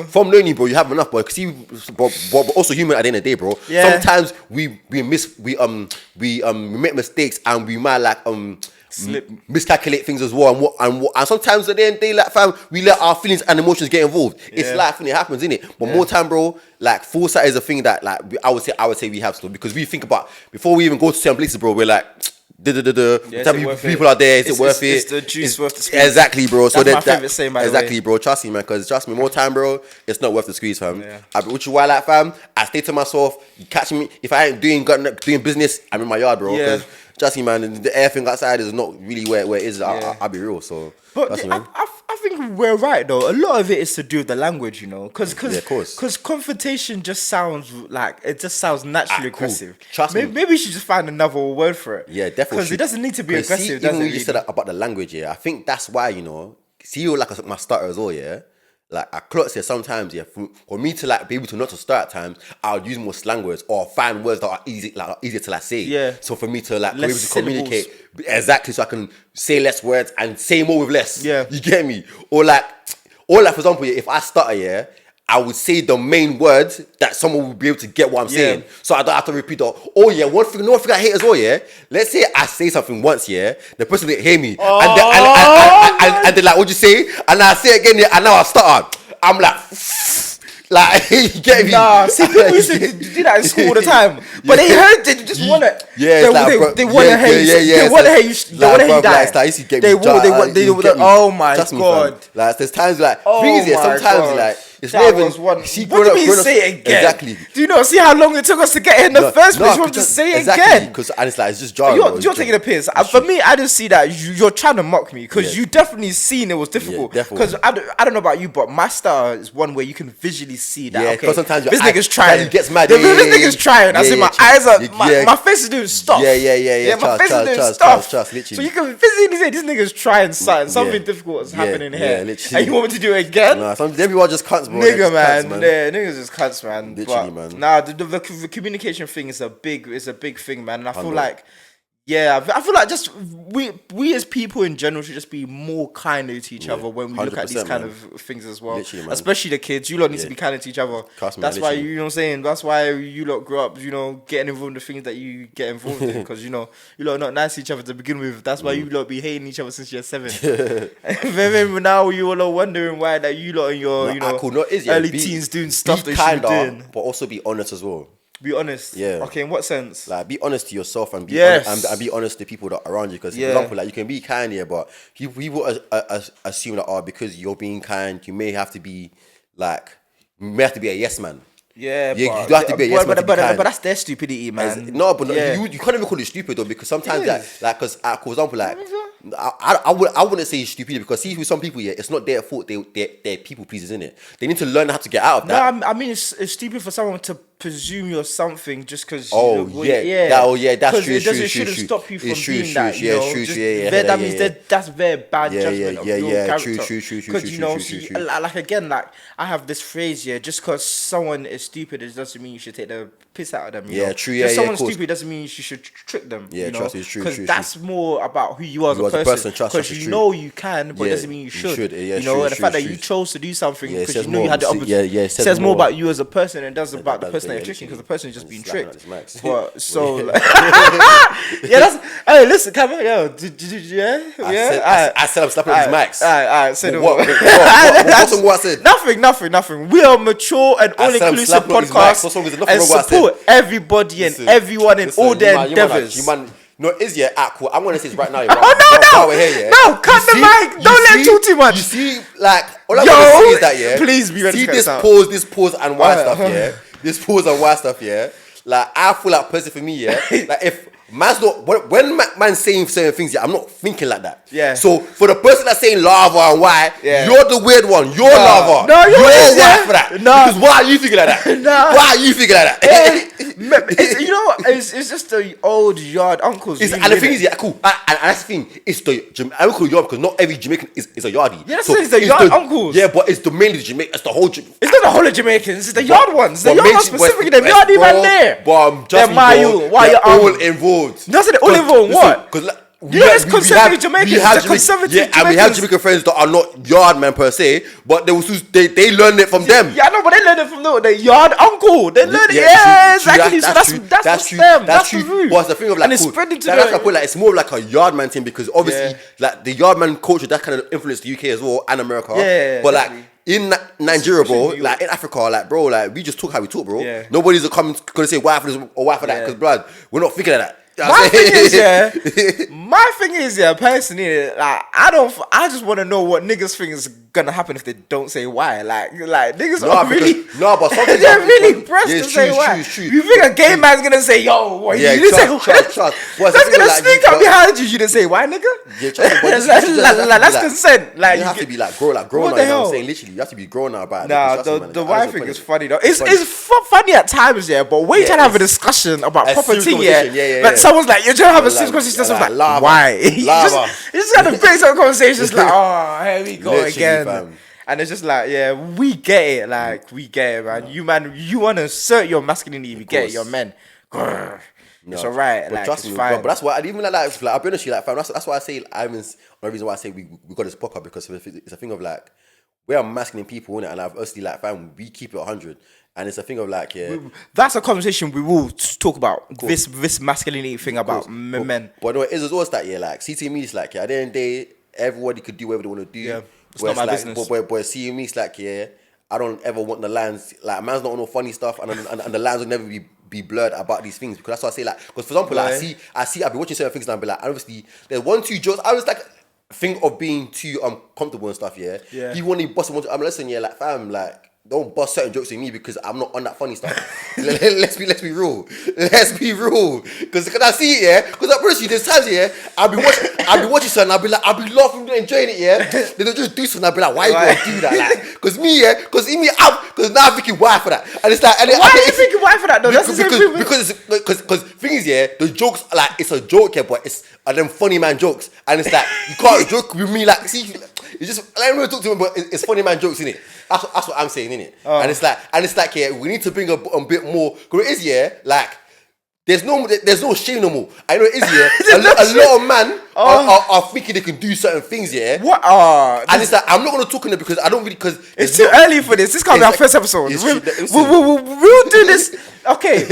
from learning, bro, you have enough, bro. But also human at the end of the day, bro. Yeah. Sometimes we make mistakes and we might like miscalculate things as well, and sometimes at the end of the day, like fam, we let our feelings and emotions get involved. It's life and it happens, innit? But more time, bro, like foresight is a thing that like I would say we have still, because we think about before we even go to certain places, bro. We're like, people are there. Is it worth it? It's the juice worth the squeeze. Exactly, bro. That's my favorite saying, by the way. Exactly, bro. Trust me, man. Because trust me, more time, bro, it's not worth the squeeze, fam. Which is why, like, fam, I stay to myself. You catch me if I ain't doing business. I'm in my yard, bro. Yeah. Trust me, man. The air thing outside is not really where it is. I'll be real. So, but I think we're right though. A lot of it is to do with the language, you know, because confrontation just sounds naturally aggressive. Trust me. Maybe we should just find another word for it. Yeah, definitely. Because it doesn't need to be aggressive. Even when you said about the language, I think that's why, you know. See, you like my stutter as well, Like I clocks here sometimes, for me to like be able to not to start at times, I'll use more slang words or find words that are easier to like say. Yeah. So for me to like be able to communicate exactly, so I can say less words and say more with less. Yeah. You get me? Or like for example, if I stutter, I would say the main words that someone will be able to get what I'm saying. So I don't have to repeat one thing I hate as well, Let's say I say something once, the person didn't hear me. And they're like, what'd you say? And I say it again, and now I stutter. I'm like, Like, you get me? Nah, see, people used to do that in school all the time, but they heard they just want to. Yeah, they want to hate you. They want to hate you. They want to hate you die. Like, used to get They me. will. Oh my god! Like, there's times like, Oh my sometimes God. like. It's That never. was one. See, What do you mean say it again? Exactly. Do you not see how long it took us to get here in the first place? You want to say it again? Because it's like it's just jarring. You're taking a piss. For me, I didn't see that. You're trying to mock me because you definitely seen it was difficult. Because I don't know about you, but my style is one where you can visually see that. Yeah, okay, because sometimes this nigga's trying. Gets mad. This nigga's trying. I see my eyes are. My face is doing stuff. Yeah. My face is doing stuff. Literally. So you can physically say this nigga's trying something. Something difficult is happening here. Literally. And you want me to do it again? Nah, some people are just cunts, bro. Nigga, man. Yeah, niggas just cunts, man. Literally, but, man. Nah, the communication thing is a big thing, man. And I feel like, I feel like just we as people in general should just be more kinder to each other when we look at these kind of things as well. Especially the kids. You lot need to be kinder to each other. That's why you know what I'm saying. That's why you lot grow up, getting involved in the things that you get involved in because you lot are not nice to each other to begin with. That's why you lot be hating each other since you're 7. And now you all are wondering why that you lot in your early teens doing stuff that you should be doing. But also be honest as well. Be honest. Yeah. Okay, in what sense? Like, be honest to yourself and be honest, and be honest to people that are around you. Because, for example, like, you can be kind here, but people assume that, because you're being kind, you may have to be a yes man. Yeah, you don't have to be a yes man to be kind. But that's their stupidity, man. You can't even call it stupid though, because sometimes because for example, like I wouldn't say it's stupid because see with some people, it's not their fault. They're people pleasers, isn't it? They need to learn how to get out of that. No, I mean it's stupid for someone to presume you're something just because. That's true. It shouldn't stop you from being that. That means that's very bad judgment of your character. Because I have this phrase here: just because someone is stupid, it doesn't mean you should take the piss out of them. Just someone stupid doesn't mean you should trick them. Trust is true. Because that's more about who you are as a person. Because you can, but it doesn't mean you should. And the fact that you chose to do something because you knew you had the opportunity says more about you as a person than it does about the person that you're tricking, because the person is just being tricked. But so hey, listen, come on, yo, I said I'm slapping his mics. Alright, say what song I said? Nothing. We are mature and all-inclusive podcast and support everybody and everyone in all their endeavors. Cool. I'm gonna say this right now. No, cut the mic. Don't let you too much. You see, like, all I'm gonna say is that, please be ready. See this pause and why stuff, This pause and why stuff, Like, I feel like personally for me, like if man's not when man's saying certain things, I'm not thinking like that. Yeah. So for the person that's saying lava and why, you're the weird one. You're lava. No, you're why for that. No. Because why are you thinking like that? No. Why are you thinking like that? You know what? It's just the old yard uncles. And the thing is, cool. And that's the thing. It's I will call yard because not every Jamaican is a yardie. Yeah, so it's the yard uncles. Yeah, but it's mainly the Jamaican. It's the whole. It's not the whole of Jamaicans. It's the yard ones. The yard ones specifically. The yardie man there. But why you're all involved. That's it. All involved. What? Because it's conservative Jamaicans. And we have Jamaican friends that are not yard men per se, but they learn it from them. Yeah, I know, but they learn it from the yard uncle. They learn it. Yeah, exactly. That's true. That's the root. But the thing of like, and it's spreading to that's why I put like it's more like a yard man thing because obviously like the yard man culture that kind of influenced the UK as well and America. Yeah, but like. In Nigeria, bro, like in Africa, like bro, like we just talk how we talk, bro. Yeah. Nobody's gonna say why for this or why for that, because blood, we're not thinking of that. My thing is, personally, like I just want to know what niggas think is gonna happen if they don't say why. Like niggas are really but they're really pressed to say why. You think a gay man's gonna say, yo, what you didn't say why? That's gonna sneak up behind you. You didn't say why, nigga. That's consent. Like you have to be like grown up. You know what I'm saying? Literally, you have to be grown up about it. Nah, the why thing is funny though. It's funny at times, but wait till I have a discussion about property, Like someone's like, you're trying to have a serious conversation. Someone's like, why? You just gotta break some conversations. Like, oh, here we go again. And it's just like, we get it. Like, we get it, man. You want to assert your masculinity. We get it. You're men. It's alright. Like, it's fine. But that's why, even like, I'll be honest with you, like, fam, that's why I say, Ivan's one reason why I say we got this podcast because it's a thing of like, we are masculine people, innit? And I've honestly, like, fam, we keep it 100. And it's a thing of like, that's a conversation we will talk about. This masculinity thing about men. But no, it is also that, like, see to me, it's like, at the end of the day, everybody could do whatever they want to do. It's not my business. But see me, it's like, I don't ever want the lines, like, man's not on no funny stuff, and the lines will never be blurred about these things, because that's what I say, like, because for example, like, I've been watching certain things and I'll be like, obviously, there's 1-2 jokes, I was like, thing of being too comfortable and stuff, yeah. You want to bust one, I'm listening, yeah, like, fam, like, don't bust certain jokes in me because I'm not on that funny stuff. let's be real. Let's be real. Because I see it, yeah. Because I promise you, there's times, yeah, I'll be watching something, I'll be laughing, enjoying it, yeah. Then they'll just do something, I'll be like, why you gonna do that? Like, because now I'm thinking, why for that? And it's like, why are you thinking why for that? No, because thing is, yeah, the jokes, like, it's a joke, yeah, but it's them funny man jokes, and it's like you can't joke with me, like, see, it's just like, I don't want to talk to him, but it's funny man jokes, innit? That's what I'm saying, innit? And it's like, yeah, we need to bring a bit more. Because it is, yeah, like, there's no shame no more. I know it is, yeah. a lot of men are thinking they can do certain things, yeah. What? And it's like, I'm not gonna talk on it because I don't really, because it's too early for this. This can't be our first episode. We'll do this. Okay,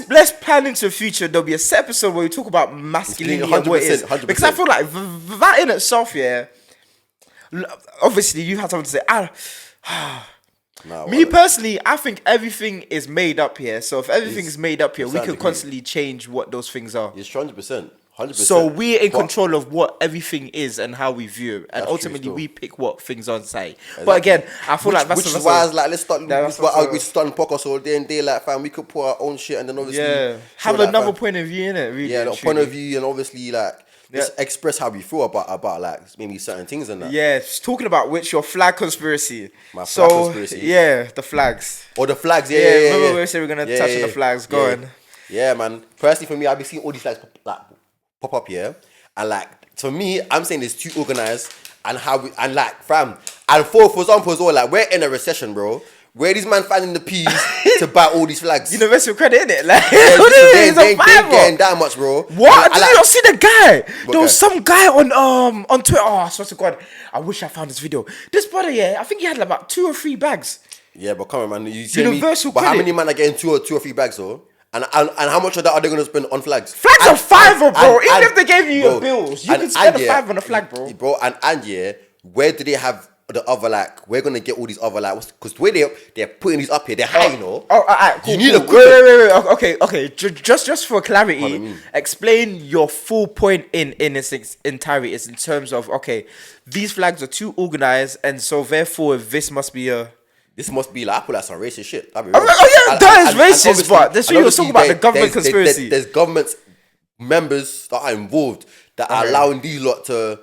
let's plan into the future. There'll be a set episode where we talk about masculinity and what it is. 100%. Because I feel like that in itself, yeah. Obviously, you had something to say. Me personally, I think everything is made up here. So if everything is made up here, we can constantly change what those things are. It's 100%. 100%. So we're in control of what everything is and how we view it, and ultimately we pick what things on say. Exactly. But again, I feel like that's why I was like, let's start. We start podcast all day and day, like, fam. We could put our own shit, and then obviously have another point of view in it. Really, the point of view, and obviously like. Just express how we feel about like maybe certain things and that. Yeah, talking about your flag conspiracy. My flag conspiracy. Yeah, the flags. Or the flags, Remember we said we're gonna touch on the flags. Go on. Yeah, man. Personally, for me, I've been seeing all these flags pop up here, and like, for me, I'm saying it's too organized, and fam, and for example as well, like, we're in a recession, bro. Where these man finding the peas to buy all these flags? Universal credit, innit? Like, they ain't getting that much, bro. What? Did you not see the guy? There was some guy on Twitter. Oh, I swear to God, I wish I found this video. This brother, yeah, I think he had like about 2 or 3 bags. Yeah, but come on, man. You see Universal me? But credit. how many man are getting 2 or 3 flags, though? And how much of that are they gonna spend on flags? Flags are $5, bro. Even if they gave you your bills, you can spend $5 on a flag, bro. Bro, and where do they have the other, like, we're gonna get all these other, like, because the way they're putting these up here, they're high, you know. Alright, cool. You need a wait. Okay. Just for clarity, explain your full point in its entirety. Is in terms of, okay, these flags are too organized, and so therefore this must be like, I put that some racist shit. That is racist, but this we were talking about the government conspiracy. There's government members that are involved that are allowing these lot to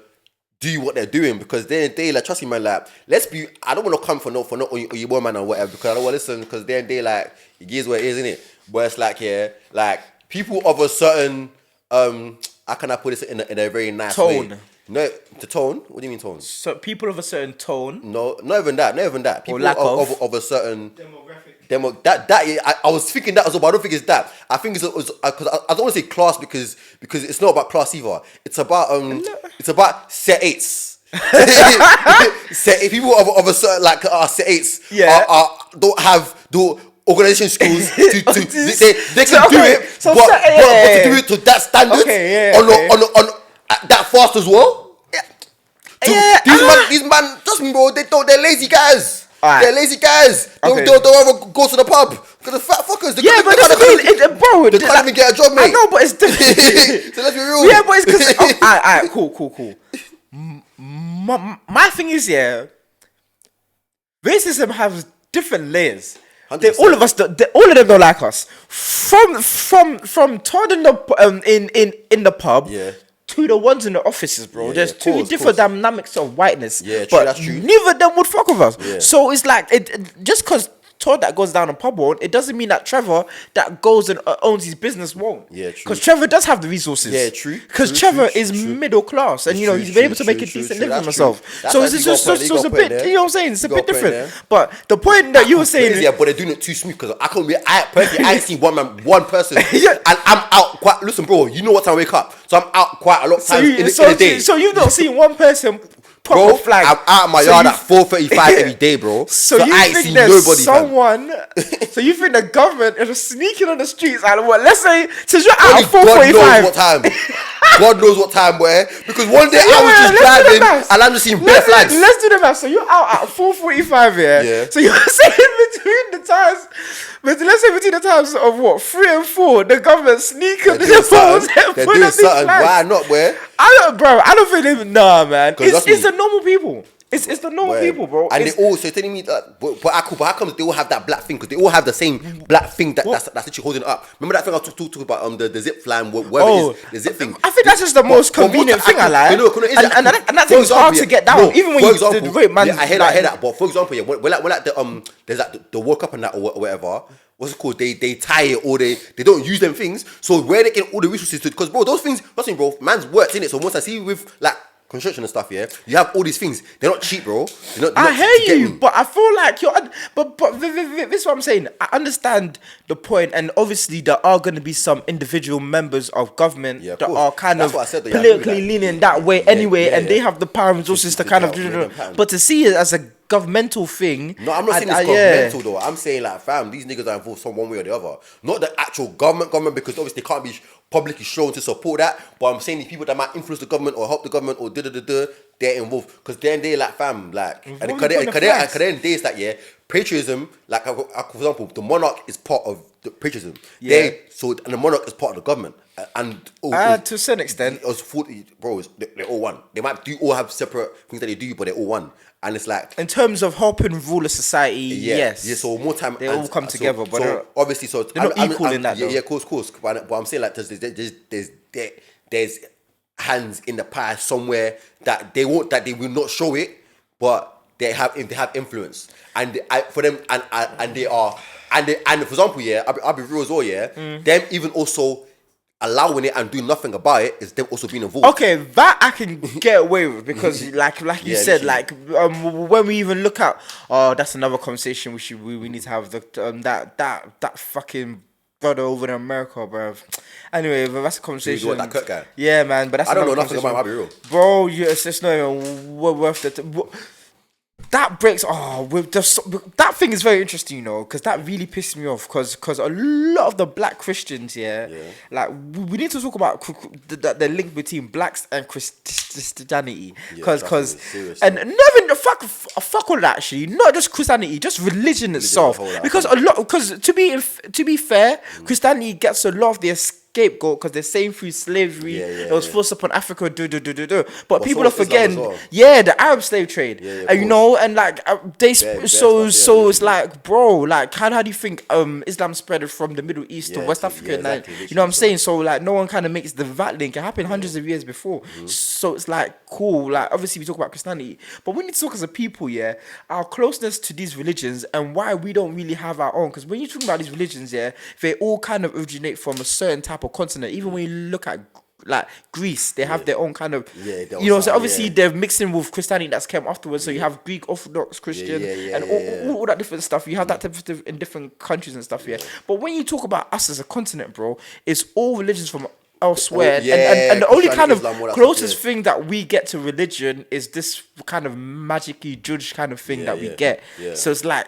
do what they're doing, because they like, trust me, man, like, I don't want to come for no or your boy, man, or whatever, because I don't want to listen, because they like, it is what it is, isn't it? But it's like, yeah, like, people of a certain how can I put this in a very nice tone way? No, the tone? What do you mean tone? So people of a certain tone. No, not even that. People of a certain demographic. I was thinking that as well, but I don't think it's that. I think it's because I don't want to say class because it's not about class either. It's about set eights. People of a certain, like, set eights don't have organization schools they can do it, but to do it to that standard on that fast as well. These man, trust me, bro. They're lazy guys. Right. They're lazy guys. Don't ever go to the pub. Because the fat fuckers. They can't even get a job, mate. I know, but it's different. So let's be real. Yeah, but it's because. Alright, cool. My thing is, yeah, racism has different layers. All of them don't like us. From Todd in the pub. Yeah. To the ones in the offices, bro. Yeah, there's two different dynamics of whiteness. Yeah, true, that's true. Neither of them would fuck with us. Yeah. So it's like, just because Todd that goes down a pub won't, it doesn't mean that Trevor that goes and owns his business won't. Yeah, true. Because Trevor does have the resources. Yeah, true. Because Trevor is middle class, and he's been able to make a decent living for himself. So it's just a bit, you know what I'm saying? It's a bit different. But the point that you were saying, but they're doing it too smooth, because I ain't seen one person, and I'm out quite. Listen, bro, you know what time I wake up, so I'm out quite a lot of times in the day. So you've not seen one person. Bro, flag. I'm out of my yard at 4:35 every day, bro. So you I ain't think seen there's nobody, someone? So you think the government is sneaking on the streets? And what? Let's say since you're out at 4:45. What time? God knows what time, boy. Because one day I was just driving and I'm just seeing bare flags. Let's do the math. So you're out at 4:45, yeah? So you're saying between the times, but let's say between the times of what, 3 and 4, the government sneak up to the phones and they're put doing up these something. flags. Why not, boy? I don't think they, nah, man. It's the normal people. It's the normal people, bro. And they all, so you're telling me that, but how come they all have that black thing? Because they all have the same black thing that's literally holding it up. Remember that thing I talked about, the zip line, whatever it is, the zip thing. I think that's just the most convenient thing I like. And that thing's hard to get down. Even when the great man. I hear that. But for example, we're like there's like the World Cup and that or whatever. What's it called? They tie it or they don't use them things. So where they get all the resources to? Because bro, those things, listen, bro, man's works in it. So once I see with like construction and stuff, yeah, you have all these things. They're not cheap, bro. I hear you, but I feel like you're. But this is what I'm saying. I understand the point, and obviously there are going to be some individual members of government that are kind of politically leaning that way anyway, and they have the power and resources to kind of. But to see it as a governmental thing. No, I'm not saying it's governmental though. I'm saying like, fam, these niggas are involved some one way or the other. Not the actual government, because obviously they can't be publicly shown to support that. But I'm saying these people that might influence the government or help the government or they're involved. Because then they like, fam, like, and then days that, yeah, patriotism, like, for example, the monarch is part of the patriotism. And the monarch is part of the government. To a certain extent. They're all one. They might all have separate things that they do, but they're all one. And it's like, in terms of helping rule a society, yes. Yeah, so more time they all come together, but so obviously, so they're not equal in that. Yeah, of course. But I'm saying like, there's hands in the pie somewhere that they will not show it, but they have influence, and for them, and they are, and for example, yeah, I'll be real as well, yeah, them even also allowing it and doing nothing about it is them also being involved. Okay, that I can get away with because, like you said, literally. Like when we even look at, that's another conversation we need to have. That fucking brother over in America, bro. Anyway, but that's a conversation. You that Kirk guy? Yeah, man. But that's I don't know nothing about him. I'll be real, bro. It's just not even worth the. That breaks. That thing is very interesting, you know, because that really pissed me off. Because a lot of the black Christians, like we need to talk about the link between blacks and Christianity. Because and not even fuck all that actually. Not just Christianity, just religion itself. Because to be fair, Christianity gets a lot of the scapegoat because they're saying through slavery it was forced upon Africa, but people are forgetting the Arab slave trade, and you know, and like it's like, bro, like how do you think Islam spread from the Middle East to West Africa, you know what I'm saying? So like no one kind of makes the VAT link. It happened hundreds of years before, so it's like cool. Like obviously we talk about Christianity, but we need to talk as a people, our closeness to these religions and why we don't really have our own. Because when you talk about these religions, they all kind of originate from a certain type of continent. Even when you look at like Greece, they have their own kind of, you know, so obviously they're mixing with Christianity that's came afterwards. So you have Greek Orthodox Christian and all that different stuff. You have that type of stuff in different countries and stuff. But when you talk about us as a continent, bro, it's all religions from elsewhere, and the only kind of closest thing that we get to religion is this kind of magically judged kind of thing that we get. So it's like,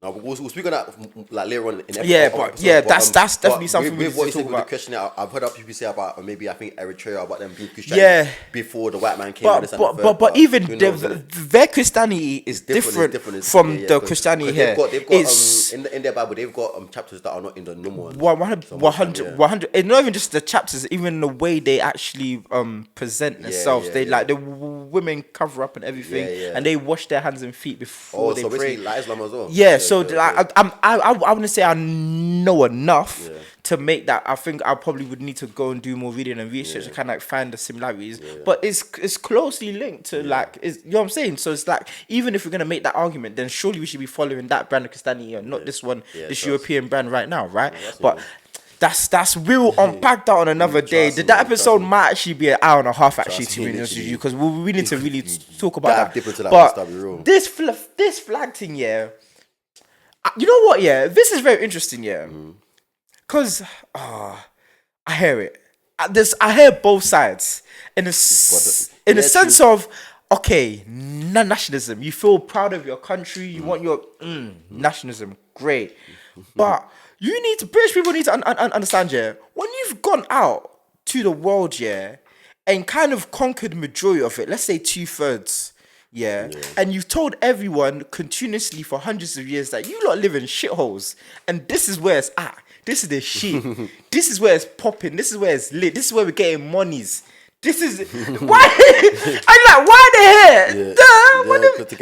no, we'll speak on that like later on in episode. That's definitely something we need to talk about. The question I've heard other people say about maybe I think Eritrea about them being Christian before the white man came. But even their Christianity is different from the Christianity here. They've got in their Bible they've got chapters that are not in the normal ones. 100. It's not even just the chapters, even the way they actually present themselves. They like the women cover up and everything, and they wash their hands and feet before they pray. Like Islam as well. So like, I wouldn't say I know enough to make that. I think I probably would need to go and do more reading and research to kind of like find the similarities. But it's closely linked to like, you know what I'm saying? So it's like, even if we're gonna make that argument, then surely we should be following that brand of Christianity and not this one, this European brand right now, right? But we'll unpack that on another day. That episode might actually be an hour and a half actually, to be honest with you, because we need to really talk about that. But this flag thing, you know what? This is very interesting. Because I hear it. I hear both sides in the sense of, okay, nationalism. You feel proud of your country. You want your nationalism. Great, but British people need to understand. When you've gone out to the world, and kind of conquered majority of it. Let's say 2/3. Yeah. And you've told everyone continuously for hundreds of years that you lot live in shitholes, and this is where it's at. This is the shit. This is where it's popping. This is where it's lit. This is where we're getting monies. This is why I'm like, why they here?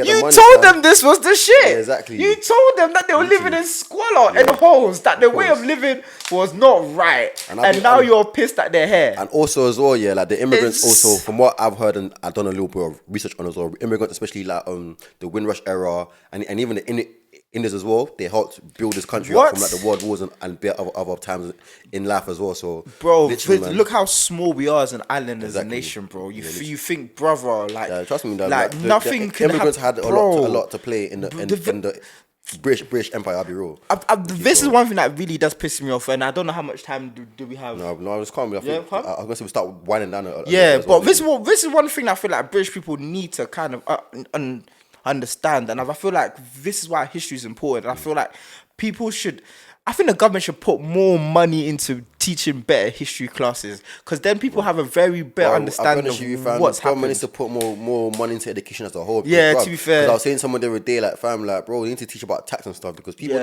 You told them this was the shit. Yeah, exactly. You told them that they were living in squalor and holes, that the way of living was not right. And now you're pissed at their hair. And also as well, yeah, like the immigrants also, from what I've heard and I've done a little bit of research on as well, immigrants, especially like the Windrush era and even the Indians as well, they helped build this country up from like the world wars and other times in life as well. So, bro, look how small we are as an island, as a nation, bro. You think, brother, like, trust me, like nothing can immigrants have, had a lot to play in the British Empire. I'll be real. This is one thing that really does piss me off, and I don't know how much time do we have. No, I was calm. I think I was gonna say we start winding down. But this is one thing I feel like British people need to kind of understand, and I feel like this is why history is important. I feel like I think the government should put more money into teaching better history classes, because then people have a very better understanding of what's happening. Government needs to put more money into education as a whole. Yeah, to be fair. Because I was saying someone the other day, like, fam, like, bro, you need to teach about tax and stuff, because people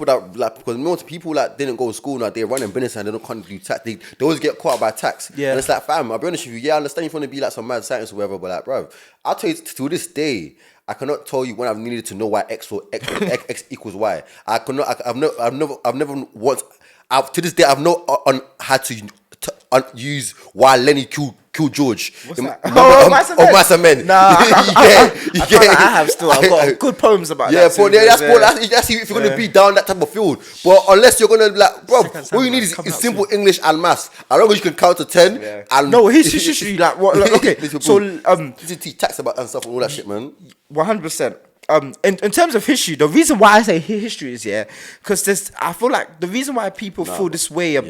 that didn't go to school now, they're running business and they can't do tax. They always get caught by tax. Yeah. And it's like, fam, I'll be honest with you, yeah, I understand if you want to be like some mad scientist or whatever, but like, bro, I'll tell you to this day, I cannot tell you when I've needed to know why X equals Y. To this day, I've not had to use why Lenny killed George. What's that? Master Men. Nah, I have still. I've got good poems about that. That's if you're gonna be down that type of field. But unless you're gonna like, bro, all you need is simple English and maths. As long as you can count to 10. Yeah. And no, history like what? Like, okay, so you teach tax about and stuff and all that shit, man. 100%. In terms of history, the reason why I say history is because I feel like the reason why people feel this way,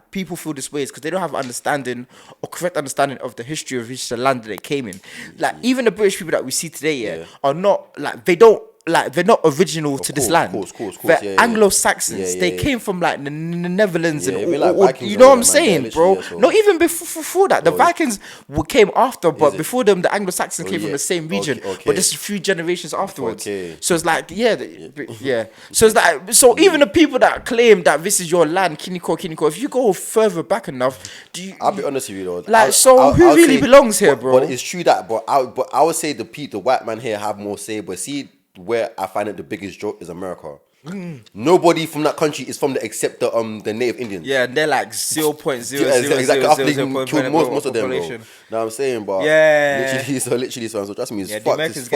people feel this way, is because they don't have understanding or correct understanding of the history of the land that they came in. Like even the British people that we see today, are not like they're not original to this land. Of course. They're Anglo-Saxons. They came from like the Netherlands and all, you know what I'm saying, bro? Not even before that. The Vikings came after, but before them, the Anglo-Saxons came from the same region. But just a few generations afterwards. So it's like, So it's like, so even the people that claim that this is your land, Kiniko, if you go further back enough, I'll be honest with you though. Like, who really belongs here, bro? But it's true that, but I would say the white man here have more say, but see, where I find it the biggest joke is America. Nobody from that country is from except the native Indians. Yeah, they're like 0.0. Exactly. After they killed most of them, bro. Know what I'm saying? But literally, so trust me, it's fucked. The Americans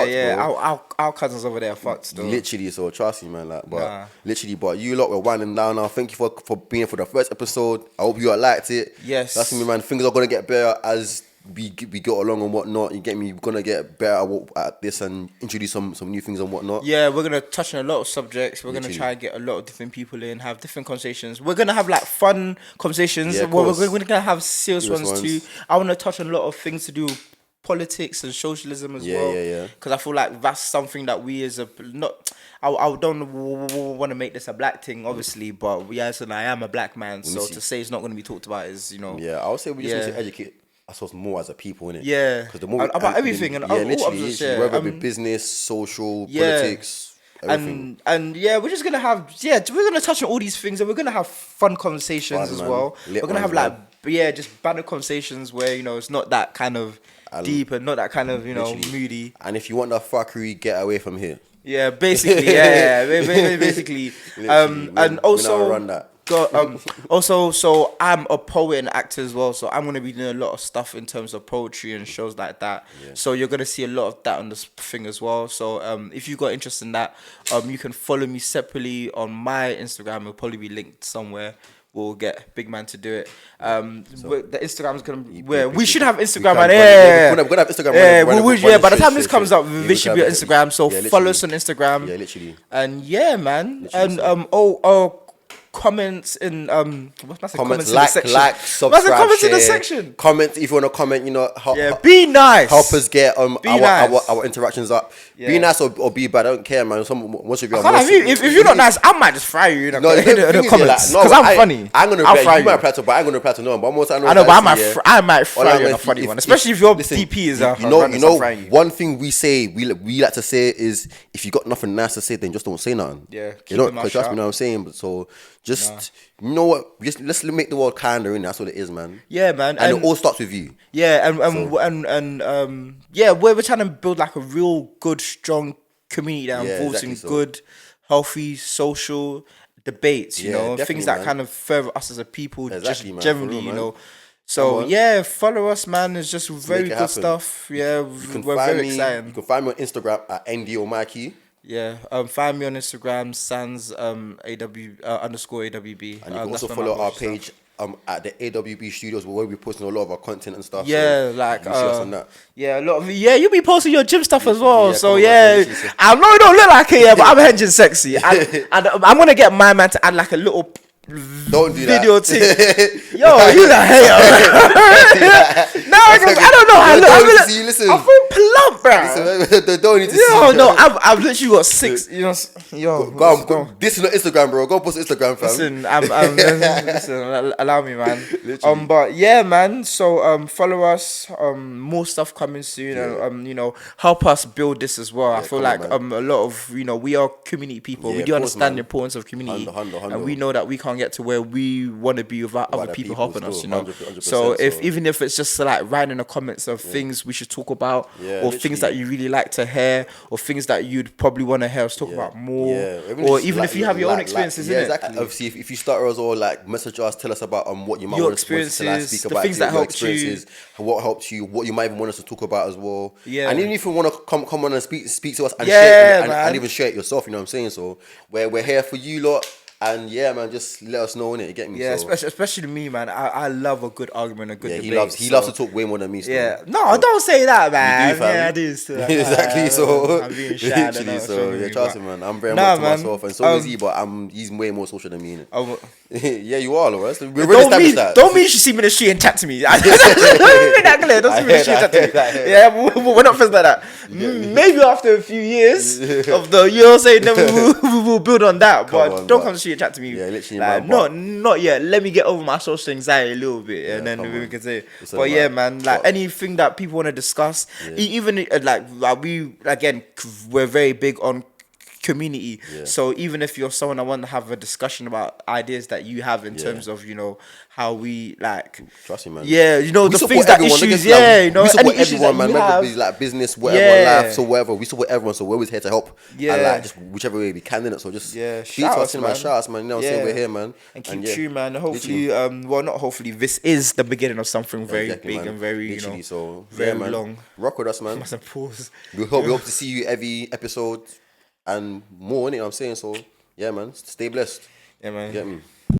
our cousins over there are fucked still. Literally, so trust me, man. Like, but literally, but you lot were winding down now. Thank you for being for the first episode. I hope you all liked it. Yes. Trust me, man. Things are gonna get better as we go along and whatnot. You get me? We're gonna get better at this and introduce some new things and whatnot. Yeah, we're gonna touch on a lot of subjects. We're gonna try and get a lot of different people in, have different conversations. We're gonna have like fun conversations. Yeah, we're gonna have serious ones too. I want to touch on a lot of things to do with politics and socialism as well. Yeah. Because I feel like that's something that we as a I don't want to make this a black thing, obviously, but I am a black man, so to say it's not going to be talked about is, Yeah, I would say we just need to educate ourselves more as a people, innit? Yeah. Because the more about everything and literally, whether it be business, social, politics, everything. And we're just gonna have we're gonna touch on all these things, and we're gonna have fun conversations as well. We're gonna have just banter conversations where it's not that kind of deep and not that kind of moody. And if you want that fuckery, get away from here. Yeah, basically, basically. And also run that. Also, so I'm a poet and actor as well, so I'm gonna be doing a lot of stuff in terms of poetry and shows like that. So you're gonna see a lot of that on this thing as well. So if you got interest in that, you can follow me separately on my Instagram. It'll probably be linked somewhere. We'll get Big Man to do it. The Instagram is gonna be where we should have Instagram. We're gonna have Instagram. By the time this comes up, this should be on Instagram. So follow us on Instagram. Yeah, literally. And man. Literally, and comments in what's Comments, in the section? like, subscribe, comments share. in the section. Comment if you want to comment. You know, Be nice. Help us get nice. our interactions up. Yeah. Be nice or be bad. I don't care, man. Once you if you're not nice, I might just fry you. In the comments because I'm funny. I'm gonna reply. You might reply to, but I'm gonna reply to no one. But more time, I know, but I might fry you in a funny one, especially if your DP is you know. One thing we say, we like to say is, if you got nothing nice to say, then just don't say nothing. Yeah, you know, because trust me, you know what I'm saying. But so just you know what, let's make the world kinder, and that's what it is, man. Yeah, man, and it all starts with you. Yeah, we're trying to build like a real good, strong community that involves in good, healthy social debates. You know, things that kind of further us as a people, just generally, you know. So follow us, man. It's just very good stuff. Yeah, we're very excited. You can find me on Instagram at NDOMikey. Yeah, find me on Instagram, sans underscore AWB. And you can also follow our page at the AWB Studios, where we're posting a lot of our content and stuff. Yeah, so like you see us on that. Yeah, a lot of you'll be posting your gym stuff as well. Yeah, so on, I know you don't look like it, but I'm henging sexy. and I'm gonna get my man to add like a little don't do video that. Yo, you a hater. No, I don't know how I look. Listen, I feel plump, bro. Listen, don't need to see. No, I've literally got 6. You know, go. This is not Instagram, bro. Go post Instagram, fam. Listen, allow me, man. But yeah, man. So follow us. More stuff coming soon, and you know, help us build this as well. I feel like a lot of we are community people. We do understand the importance of community, and we know that we can't get to where we want to be without other people helping us, you know. 100%, so even if it's just like writing in the comments of things we should talk about, or things that you really like to hear, or things that you'd probably want to hear us talk about more, or even if you have your own experiences in it. Exactly. Obviously, if you start us or like message us, tell us about what you might your want us to speak about, things that helped you, what helped you, what you might even want us to talk about as well. Yeah. And even if you want to come on and speak to us and share and even share it yourself, you know what I'm saying? So we're here for you lot. And man, just let us know, innit? You get me? Yeah, so, especially me, man. I love a good argument, a good debate. He loves to talk way more than me. Still. Yeah, no, don't say that, man. You do, fam. Yeah, I do. Still. Exactly. So I'm being shy. Literally, so trust me, man. I'm very much to myself, and so is he. But he's way more social than me, innit? Yeah, you are, alright. So we're really established that. Don't mean you should see me in the street and chat to me. Don't see me in the street and chat to me. Yeah, we're not friends like that. Maybe after a few years of the, you know what I'm saying, then we will build on that. But don't come to the street and chat to me. Yeah, literally. Like, not yet. Let me get over my social anxiety a little bit, and then we can say. But yeah, man, like anything that people want to discuss, even like we again, we're very big on community. So even if you're someone that want to have a discussion about ideas that you have in terms of how we like, trust me, man. Yeah, the things that issues. We support everyone, man. Whether it's like business, whatever, life, so whatever. We support everyone. So we're always here to help. Yeah, and like just whichever way we can, innit? So just shout us, man. Shout us, man. You know what I'm saying? We're here, man. And keep true, man. Hopefully, not hopefully. This is the beginning of something very big and very, very long. Rock with us, man. Must have pause. We hope to see you every episode and more, innit? I'm saying so. Yeah, man. Stay blessed. Yeah, man. Get me.